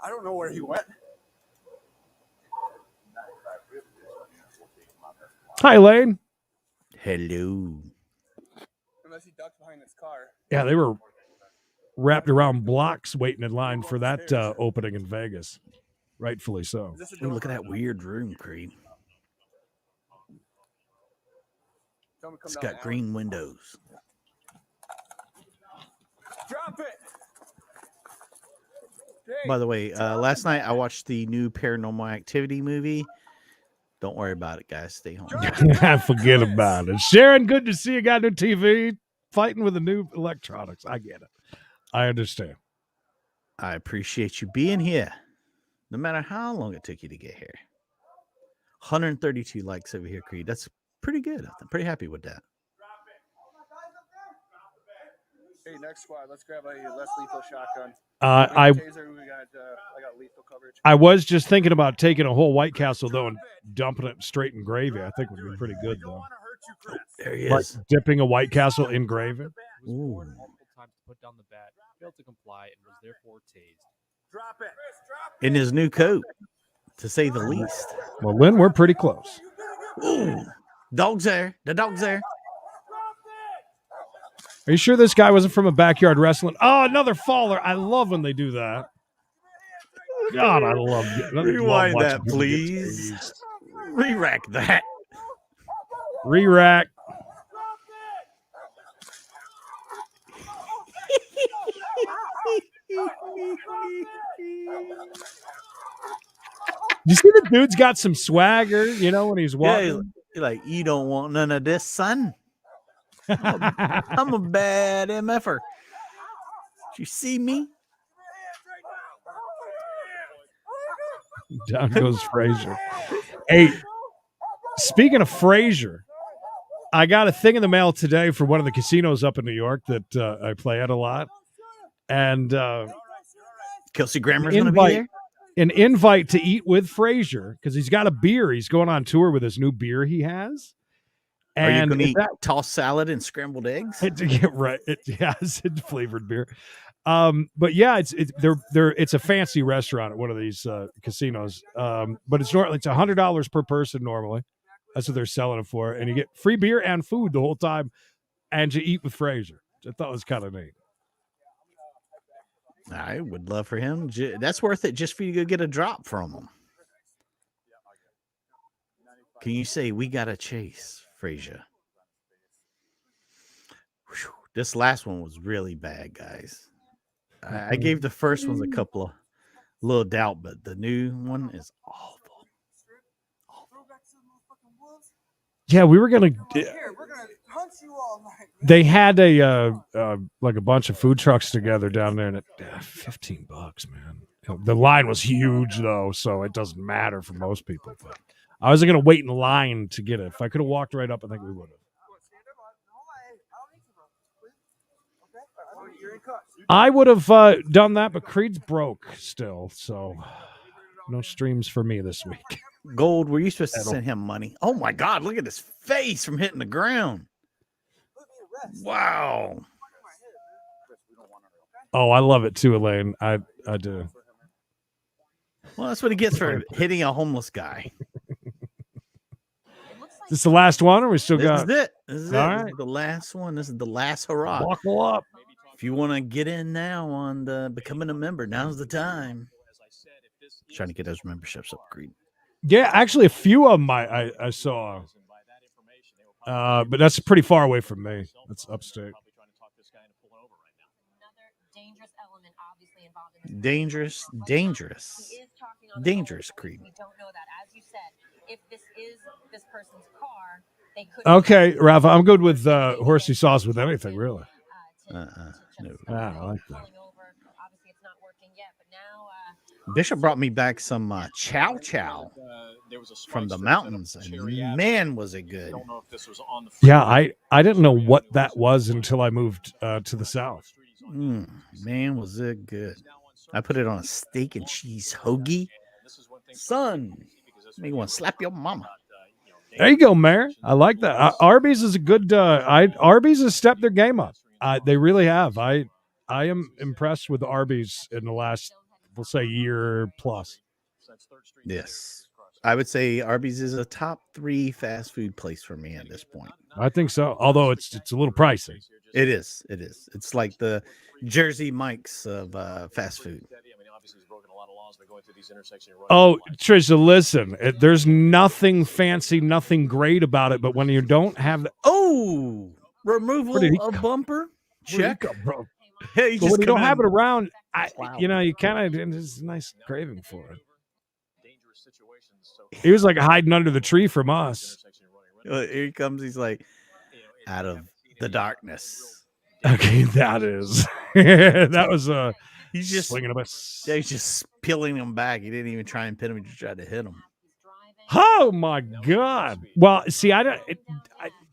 I don't know where he went. Hi, Lane. Hello. Unless he ducked behind his car. Yeah, they were wrapped around blocks waiting in line for that opening in Vegas. Rightfully so. Ooh, look at that weird room, Creed. It's got green windows. Drop it. By the way, last night I watched the new Paranormal Activity movie. Don't worry about it, guys. Stay home. Forget about it. Sharon, good to see you. Got new TV. Fighting with the new electronics. I get it. I understand. I appreciate you being here, no matter how long it took you to get here. 132 likes over here, Creed. That's pretty good. I'm pretty happy with that. Hey, next squad, let's grab a less lethal shotgun. I got lethal coverage. I was just thinking about taking a whole White Castle though and dumping it straight in gravy. I think would be pretty good though. There he Like is. dipping a White Castle in gravy. Ooh. Multiple times to put down the bat, failed to comply, and was therefore tased. Drop it. In his new coat, to say the least. Well, Lynn, we're pretty close. Ooh. Dog's there. The dog's there. Are you sure this guy wasn't from a backyard wrestling? Oh, another faller. I love when they do that. God, I love it. Rewind that, please. Re-rack that. Re-rack. You see the dude's got some swagger, you know, when he's walking? Yeah, like, you don't want none of this, son. I'm a bad MFer. You see me? Down goes Frazier. Hey, speaking of Frazier, I got a thing in the mail today for one of the casinos up in New York that I play at a lot. And Kelsey Grammer's going to be there? An invite to eat with Frazier because he's got a beer. He's going on tour with his new beer he has. Are you going to eat tossed salad and scrambled eggs? Right. It's flavored beer. But yeah, it's a fancy restaurant at one of these casinos. But it's $100 per person normally. That's what they're selling it for, and you get free beer and food the whole time, and you eat with Frazier. I thought it was kind of neat. I would love for him. That's worth it just for you to get a drop from him. Can you say we got to chase Frazier? Whew. This last one was really bad, guys. I gave the first ones a couple of little doubt, but the new one is awful. Yeah, we were gonna. They had a like a bunch of food trucks together down there, and $15, man. The line was huge though, so it doesn't matter for most people. But I wasn't gonna wait in line to get it. If I could have walked right up, I think we would have. I would have done that, but Creed's broke still, so no streams for me this week. Gold, were you supposed to send him money? Oh my God, look at his face from hitting the ground. Wow. Oh, I love it too, Elaine. I do. Well, that's what he gets for hitting a homeless guy. Is this the last one, or we still got? This is it. All This right. is the last one. This is the last hurrah. Buckle up. If you want to get in now on the becoming a member, now's the time. Trying to get those memberships up, Creed. Yeah, actually, a few of them I saw. But that's pretty far away from me. That's upstate. Dangerous, Creed. We don't know that. As you said, if this is this person's car, they could. Okay, Rafa, I'm good with horsey sauce with anything, really. No. I don't like that. Bishop brought me back some chow chow from the mountains, and man, was it good. Yeah, I didn't know what that was until I moved to the south. Man, was it good. I put it on a steak and cheese hoagie. Son, make you want to slap your mama. There you go, Mayor. I like that. Arby's is a good. Arby's has stepped their game up. They really have. I am impressed with Arby's in the last, we'll say, year plus. Yes, I would say Arby's is a top 3 fast food place for me at this point. I think so. Although it's a little pricey. It is. It's like the Jersey Mike's of fast food. Oh, Trisha, listen. There's nothing fancy, nothing great about it. But when you don't have the removal of bumper, check, bro. Hey, when you don't have it around, you kind of there's a nice craving for it. He was like hiding under the tree from us. Here he comes. He's like, out of the darkness. Okay, that is. That was he's just swinging a bus. Yeah, he's just peeling him back. He didn't even try and pin him. He just tried to hit him. Oh my God! Well, see,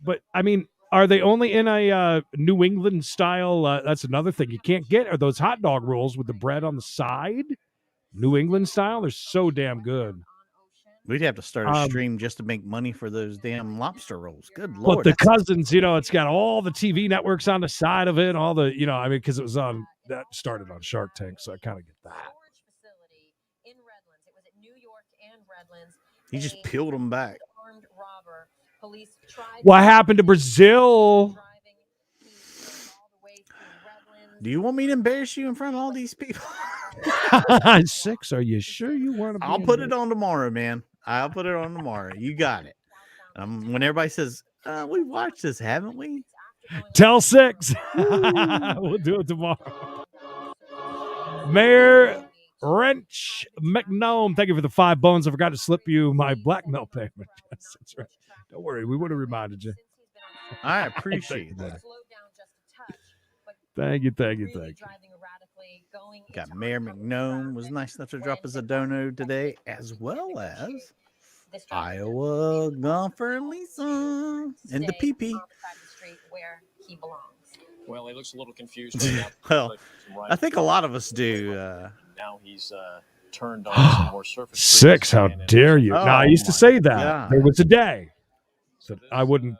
but I mean, are they only in a New England style? That's another thing you can't get. Are those hot dog rolls with the bread on the side? New England style? They're so damn good. We'd have to start a stream just to make money for those damn lobster rolls. Good Lord. But the cousins, it's got all the TV networks on the side of it, all the, because it was that started on Shark Tank, so I kind of get that. He just peeled them back. What happened to Brazil? Do you want me to embarrass you in front of all these people? 6, are you sure you want to? I'll put it on tomorrow, man. I'll put it on tomorrow. You got it. When everybody says, we watched this, haven't we? Tell 6. We'll do it tomorrow. Mayor Wrench McNome, thank you for the 5 bones. I forgot to slip you my blackmail payment. Yes, that's right. Don't worry, we would have reminded you. I appreciate that. Thank you. Got Mayor McNome was nice enough to drop us a dono today, as well as Iowa golfer Lisa and the PP. Well, he looks a little confused right now. Well, I think a lot of us do. Now he's turned on some more surface. 6, how dare you? Now, I used to say that. God. There was a day that I wouldn't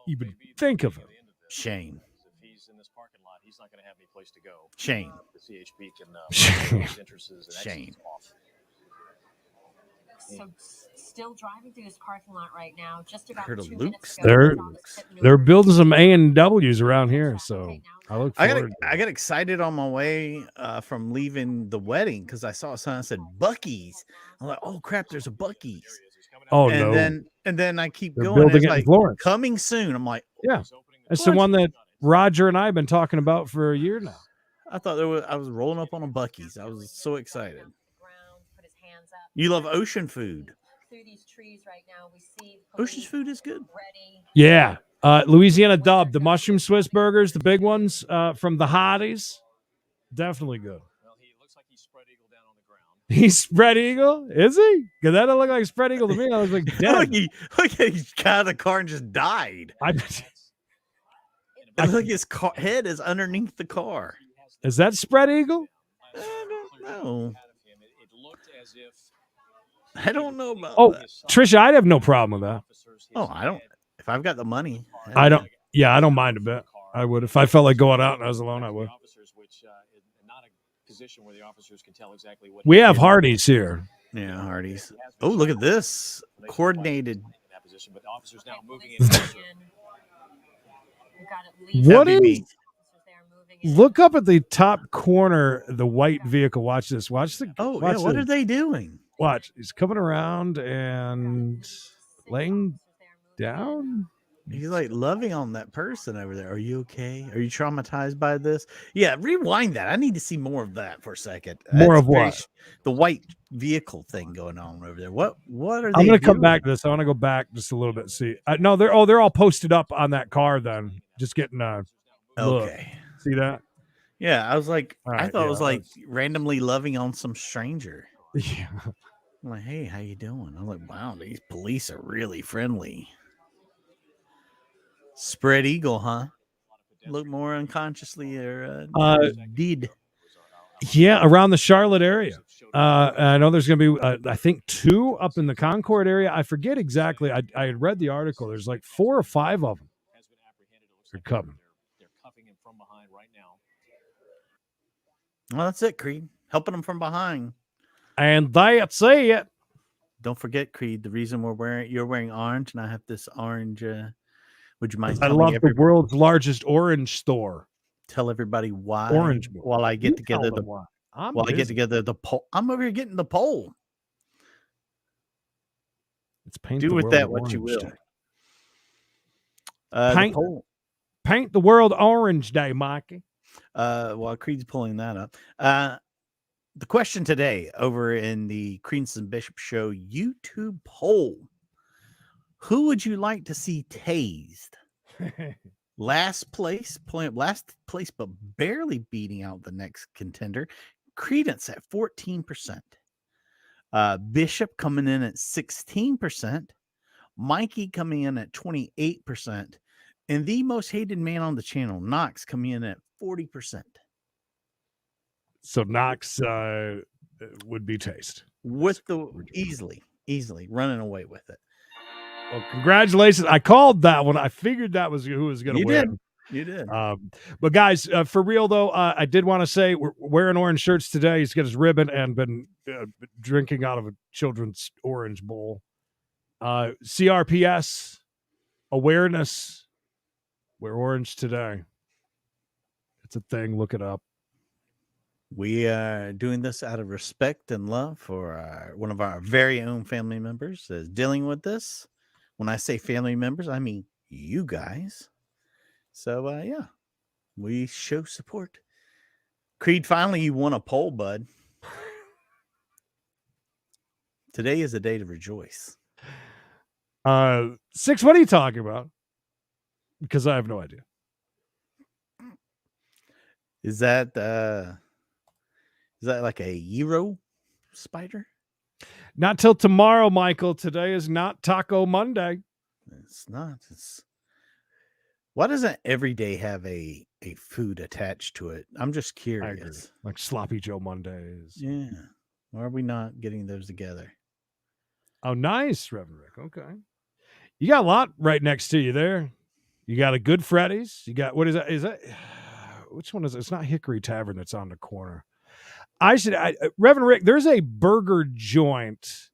even think of it. Shame. If he's in this parking lot, he's not going to have any place to go. Shame. The CHP can Shame. So still driving through this parking lot right now. Just about Heard of 2 Luke's. minutes ago. They're building some A&Ws around here, so I look forward. I got excited on my way from leaving the wedding because I saw a sign that said Buc-ee's. I'm like, oh crap, there's a Buc-ee's. Oh and no! then I keep They're going. building It's it in like Florence. coming soon. I'm like, Yeah, it's the one that Roger and I have been talking about for a year now. I thought I was rolling up on a Buc-ee's. I was so excited. You love ocean food. Ocean food is good. Yeah. Louisiana Dub, the mushroom Swiss burgers, the big ones from the Hotties. Definitely good. Well, he looks like he's spread eagle down on the ground. He's spread eagle? Is he? Because that don't look like spread eagle to me. I was like, dead. Look, he got out of the car and just died. Look, his head is underneath the car. Is that spread eagle? I don't know. I don't know about that. Trisha, I'd have no problem with that. Oh, I don't. If I've got the money, I don't. Yeah, I don't mind a bit. I would. If I felt like going out and I was alone, I would. We have Hardee's here. Yeah, Hardee's. Oh, look at this. Coordinated. What is? Look up at the top corner, the white vehicle. Watch this. Watch the. Oh, watch yeah. What this. are they doing? Watch. He's coming around and laying down. He's like loving on that person over there. Are you okay? Are you traumatized by this? Yeah, rewind that. I need to see more of that for a second. More of what? The white vehicle thing going on over there. What are they? I'm going to come back to this. I want to go back just a little bit and see. No, they're all posted up on that car then. Just getting Okay. Look, see that? Yeah, I was like, Right, I thought it was like that's... randomly loving on some stranger. Yeah. I'm like, hey, how you doing? I'm like, wow, these police are really friendly. Spread eagle, huh? Look more unconsciously or did. Yeah, around the Charlotte area. I know there's going to be, I think, 2 up in the Concord area. I forget exactly. I had read the article. There's like 4 or 5 of them. They're coming. They're cuffing him from behind right now. Well, that's it, Creed. Helping them from behind. And that's it. Don't forget, Creed, the reason you're wearing orange, and I have this orange. Would you mind I telling love the world's largest orange store. Tell everybody why. Orange while I get together I get together the poll. I'm over here getting the poll. It's paint Do the with world that what orange you will. day. Paint the world orange day, Mikey. While Creed's pulling that up. The question today over in the Creedence and Bishop Show YouTube poll: who would you like to see tased? Last place, but barely beating out the next contender. Credence at 14%. Bishop coming in at 16%. Mikey coming in at 28%. And the most hated man on the channel, Knox, coming in at 40%. So Knox would be tased. With the easily running away with it. Well, congratulations. I called that one. I figured that was who was going to win. You did. But guys, for real though, I did want to say we're wearing orange shirts today. He's got his ribbon and been drinking out of a children's orange bowl. CRPS awareness. Wear orange today. It's a thing. Look it up. We are doing this out of respect and love for one of our very own family members is dealing with this. When I say family members, I mean you guys. So, yeah, we show support. Creed, finally, you won a poll, bud. Today is a day to rejoice. 6, what are you talking about? Because I have no idea. Is that like a Euro spider? Not till tomorrow, Michael. Today is not Taco Monday. It's not. Why doesn't every day have a food attached to it? I'm just curious. I agree. Like Sloppy Joe Mondays. Yeah. Why are we not getting those together? Oh, nice, Reverend Rick. Okay. You got a lot right next to you there. You got a Good Freddy's. You got, what is that? Is that, which one is it? It's not Hickory Tavern that's on the corner. Reverend Rick, there's a burger joint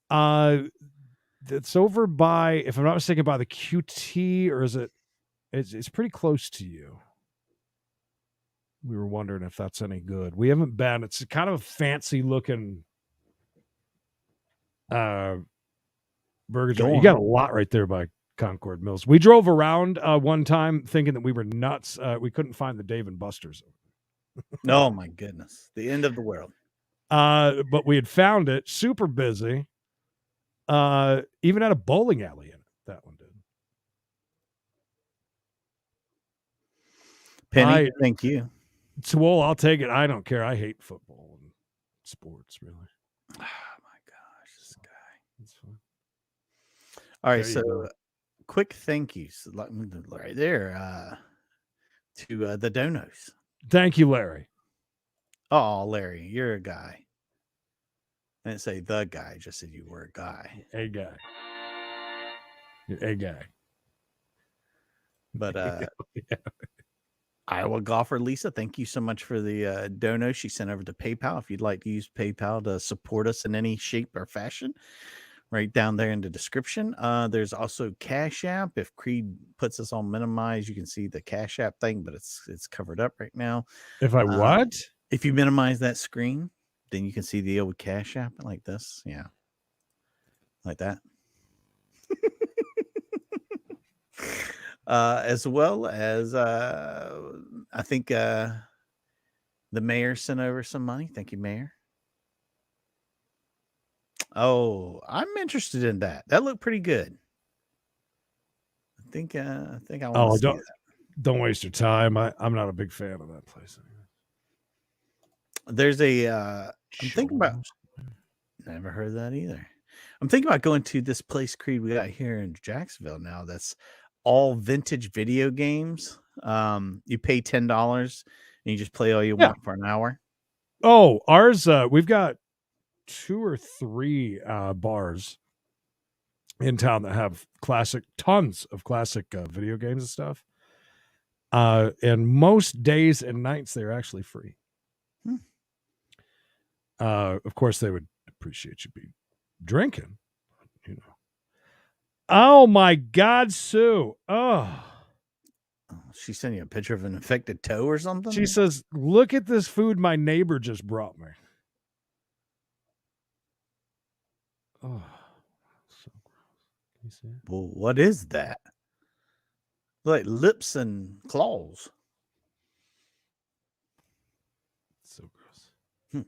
that's over by, if I'm not mistaken, by the QT, or is it's pretty close to you. We were wondering if that's any good. We haven't been. It's kind of a fancy looking burger joint. You got a lot right there by Concord Mills. We drove around one time thinking that we were nuts. We couldn't find the Dave and Buster's. Oh my goodness. The end of the world. But we had found it, super busy. Even had a bowling alley in it. That one did. Penny, thank you. Well, I'll take it. I don't care. I hate football and sports, really. Oh my gosh, this guy. That's fine. All right, so quick thank yous right there to the donos. Thank you, Larry. Oh, Larry, you're a guy. I didn't say the guy, just said you were a guy. A guy. You're a guy. But Iowa golfer Lisa, thank you so much for the dono she sent over to PayPal. If you'd like to use PayPal to support us in any shape or fashion, right down there in the description. There's also Cash App. If Creed puts us on minimize, you can see the Cash App thing, but it's covered up right now. If I what? If you minimize that screen, then you can see the old Cash App like this. Yeah. Like that. As well as I think the mayor sent over some money. Thank you, Mayor. Oh, I'm interested in that. That looked pretty good. I think I want to see that. Don't waste your time. I'm not a big fan of that place. There's a I'm thinking about. Never heard of that either. I'm thinking about going to this place, Creed, we got here in Jacksonville now. That's all vintage video games. You pay $10 and you just play all you want for an hour. Oh, ours, we've got 2 or 3 bars in town that have tons of classic video games and stuff. And most days and nights they're actually free. Of course, they would appreciate you be drinking, you know. Oh my God, Sue! Oh, she sent you a picture of an infected toe or something. She says, "Look at this food my neighbor just brought me." Oh, so gross. Can you see it? Well, what is that? Like lips and claws. So gross.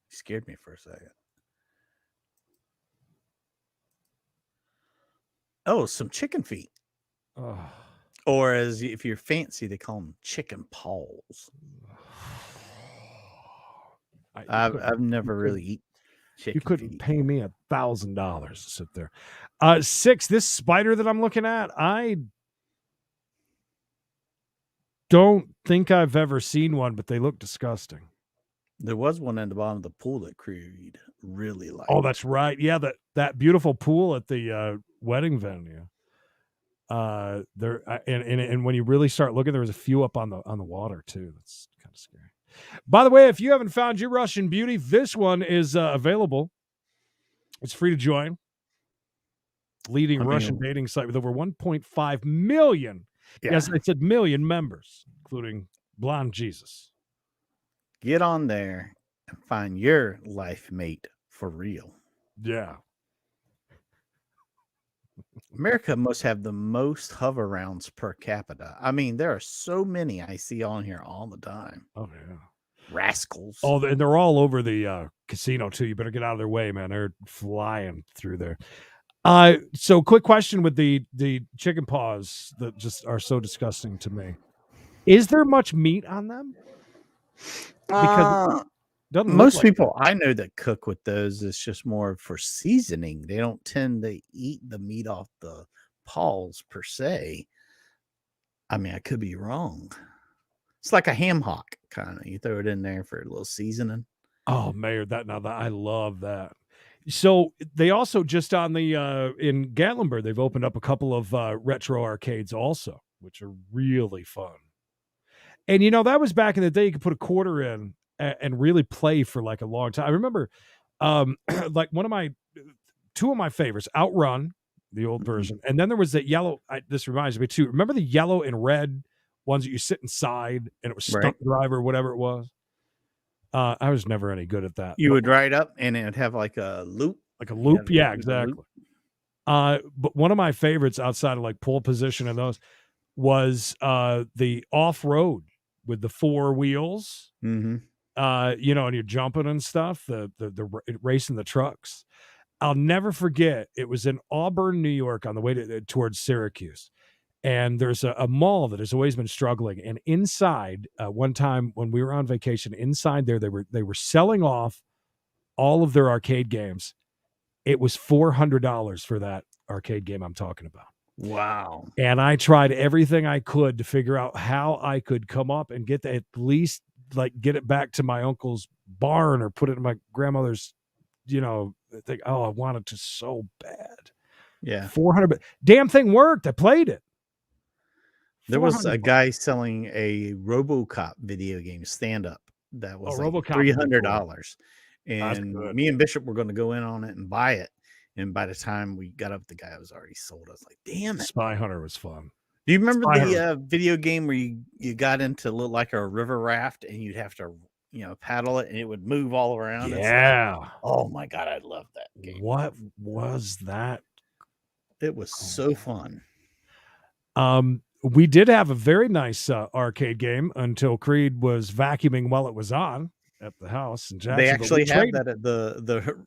Scared me for a second. Oh, some chicken feet. Oh. Or if you're fancy, they call them chicken paws. I've never really eaten chicken You couldn't feet. pay me $1,000 to sit there. 6, this spider that I'm looking at, I don't think I've ever seen one, but they look disgusting. There was one at the bottom of the pool that Creed really liked. Oh, that's right. Yeah, that beautiful pool at the wedding venue. There and when you really start looking, there was a few up on the water too. That's kind of scary. By the way, if you haven't found your Russian beauty, this one is available. It's free to join. Leading Russian dating site with over 1.5 million. Yeah. Yes, I said million members, including Blonde Jesus. Get on there and find your life mate for real. Yeah. America must have the most hover rounds per capita. I mean, there are so many I see on here all the time. Oh, yeah. Rascals. Oh, and they're all over the casino, too. You better get out of their way, man. They're flying through there. So quick question with the chicken paws that just are so disgusting to me. Is there much meat on them? Because most people I know that cook with those, it's just more for seasoning. They don't tend to eat the meat off the paws per se. I mean, I could be wrong. It's like a ham hock kind of. You throw it in there for a little seasoning. Oh, Mayor, I love that. So they also just on the in Gatlinburg, they've opened up a couple of retro arcades also, which are really fun. And that was back in the day. You could put a quarter in and really play for like a long time. I remember like two of my favorites, Outrun, the old version. And then there was that yellow. This reminds me too. Remember the yellow and red ones that you sit inside and it was Stunt Driver, whatever it was. I was never any good at that. You would ride up and it would have like a loop. Like a loop? Yeah, exactly. But one of my favorites outside of like pole position and those was the off-road with the 4 wheels. Mm-hmm. And you're jumping and stuff, the racing the trucks. I'll never forget, it was in Auburn, New York, on the way towards Syracuse. And there's a mall that has always been struggling. And inside, one time when we were on vacation, inside there, they were selling off all of their arcade games. It was $400 for that arcade game I'm talking about. Wow. And I tried everything I could to figure out how I could come up and get at least like get it back to my uncle's barn or put it in my grandmother's, thing. Oh, I wanted to so bad. Yeah. 400, but damn thing worked. I played it. There was a guy selling a RoboCop video game stand-up that was like $300. And me and Bishop were going to go in on it and buy it. And by the time we got up, the guy was already sold. I was like, damn it. Spy Hunter was fun. Do you remember the video game where you got into look like a river raft and you'd have to, paddle it and it would move all around? Yeah. Oh my God, I love that game. What was that? It was so fun. We did have a very nice arcade game until Creed was vacuuming while it was on at the house in Jacksonville. They actually have that at the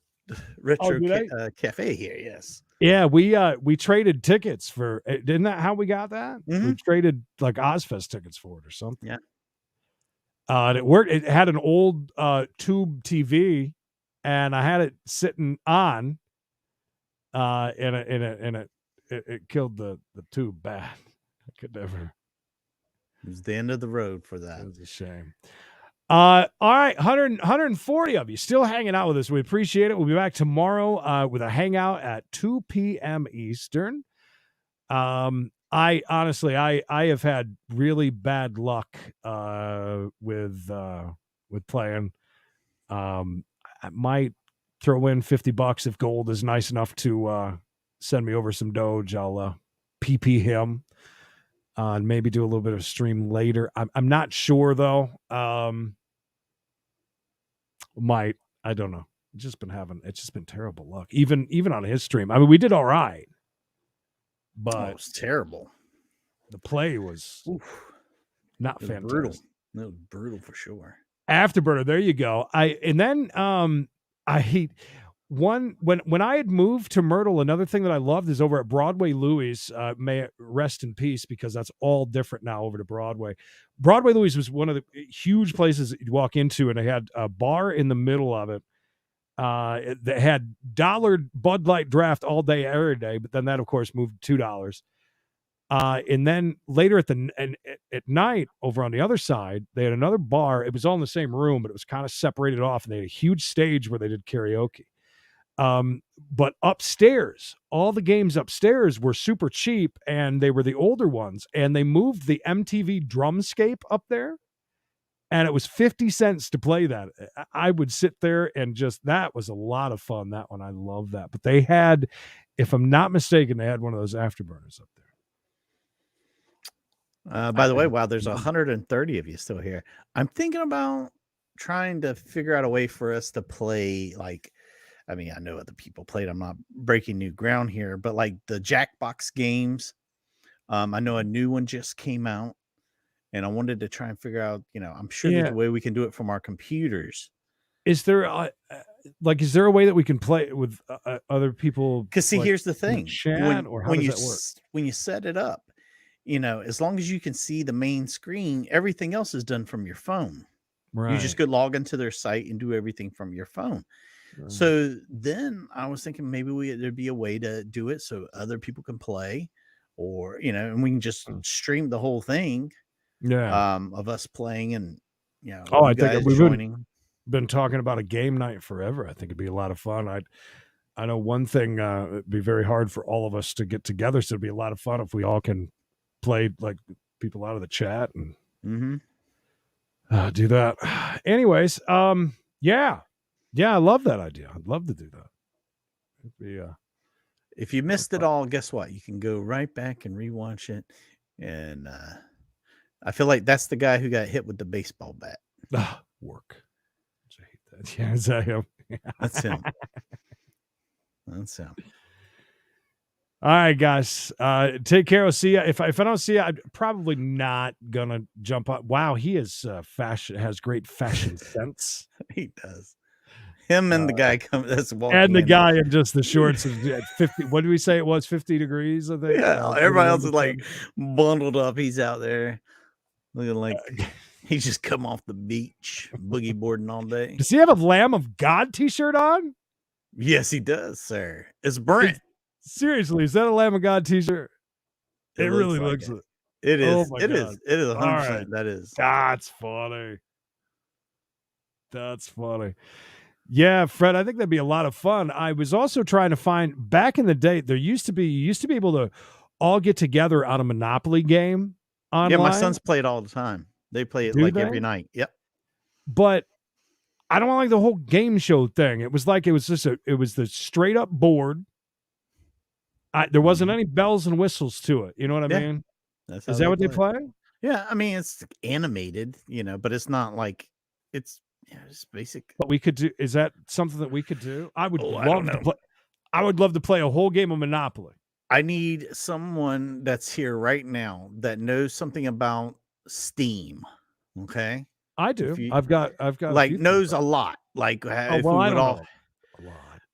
retro cafe here. Yes. Yeah, we traded tickets for. Isn't that how we got that? We traded like Ozfest tickets for it or something. Yeah. And it worked. It had an old tube TV, and I had it sitting on. It killed the tube bad. I could never. It was the end of the road for that. It was a shame. All right, 140 of you still hanging out with us. We appreciate it. We'll be back tomorrow with a hangout at 2 p.m. Eastern. I honestly, I have had really bad luck with playing. I might throw in $50 if Gold is nice enough to send me over some Doge. I'll PP him and maybe do a little bit of stream later. I'm not sure though. I don't know. It's just been terrible luck. Even on his stream. I mean, we did all right, but it was terrible. The play was not fantastic. Brutal. It was brutal for sure. Afterburner, there you go. I hate when I had moved to Myrtle. Another thing that I loved is over at Broadway Louie's. May it rest in peace, because that's all different now over to Broadway. Broadway Louie's was one of the huge places that you'd walk into, and they had a bar in the middle of it. That had $1 Bud Light draft all day, every day, but then that, of course, moved to $2. And then later at night, over on the other side, they had another bar. It was all in the same room, but it was kind of separated off, and they had a huge stage where they did karaoke. But upstairs, all the games upstairs were super cheap, and they were the older ones, and they moved the MTV Drumscape up there, and it was 50 cents to play that. I would sit there and that was a lot of fun. That one, I love that. But they had, if I'm not mistaken, they had one of those afterburners up there. By the way, wow, there's 130 of you still here. I'm thinking about trying to figure out a way for us to play, like, I mean, I know other people played. I'm not breaking new ground here, but like the Jackbox games. I know a new one just came out, and I wanted to try and figure out, I'm sure there's a way we can do it from our computers. Is there is there a way that we can play with other people? Because see, here's the thing: when you set it up, as long as you can see the main screen, everything else is done from your phone. Right. You just could log into their site and do everything from your phone. Right. So then I was thinking maybe there'd be a way to do it so other people can play, or and we can just stream the whole thing. Yeah. Of us playing, and I think we've been talking about a game night forever. I think it'd be a lot of fun. I know one thing, it'd be very hard for all of us to get together, so it'd be a lot of fun if we all can play, like, people out of the chat and do that. Anyways, yeah, I love that idea. I'd love to do that. It'd be if you missed it all, guess what? You can go right back and rewatch it. And I feel like that's the guy who got hit with the baseball bat. Work. I hate that. Yeah, is that him? That's him. That's him. All right, guys. Take care. I'll see you. If I don't see you, I'm probably not gonna jump up. Wow, he is has great fashion sense. He does. Him and the guy that's walking, and the guy in just the shorts at 50. What did we say it was? 50 degrees, I think. Yeah, everybody else is like bundled up. He's out there looking like he's just come off the beach, boogie boarding all day. Does he have a Lamb of God t-shirt on? Yes, he does, sir. It's Brent. Seriously, is that a Lamb of God t-shirt? It really looks like it. It is. Oh it is. It is 100%. Right. That is. That's funny. That's funny. Yeah, Fred, I think that'd be a lot of fun. I was also trying to find, back in the day, you used to be able to all get together on a Monopoly game online. Yeah, my sons play it all the time. They play it every night. Yep. But I don't like the whole game show thing. It was the straight up board. There wasn't any bells and whistles to it. You know what I mean? Is that what they play? Yeah, I mean, it's animated, but it's not like it's basic. But we could do. Is that something that we could do? I would love to play. I would love to play a whole game of Monopoly. I need someone that's here right now that knows something about Steam. Okay, I do. I've got like knows a lot. Like I don't know.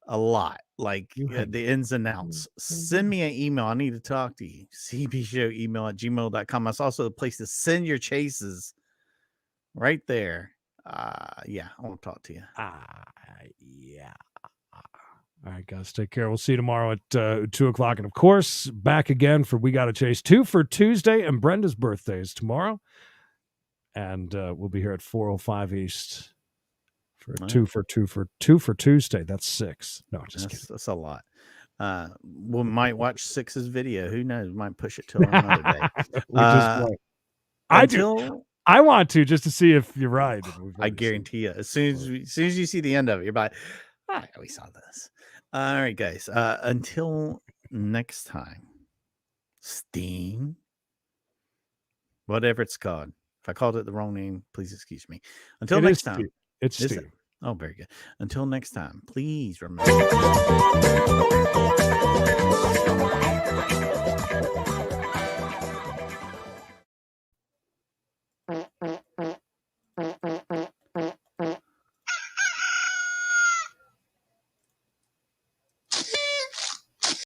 a lot. like the ins and outs, send me an email. I need to talk to you. cbshowemail@gmail.com. That's also a place to send your chases right there. Yeah, I want to talk to you. Yeah. All right, guys, take care. We'll see you tomorrow at 2 o'clock. And, of course, back again for We Gotta Chase 2 for Tuesday. And Brenda's birthday is tomorrow. And we'll be here at 4:05 East for 2 for Tuesday. That's 6. No, just kidding. That's a lot. We might watch 6's video. Who knows? We might push it till another day. We just won't. I want to, just to see if you're right. I guarantee you. As soon as you see the end of it, you're like, we saw this. All right, guys. Until next time, Steam, whatever it's called. If I called it the wrong name, please excuse me. Until next time, it's Steve. Oh, very good. Until next time, please remember.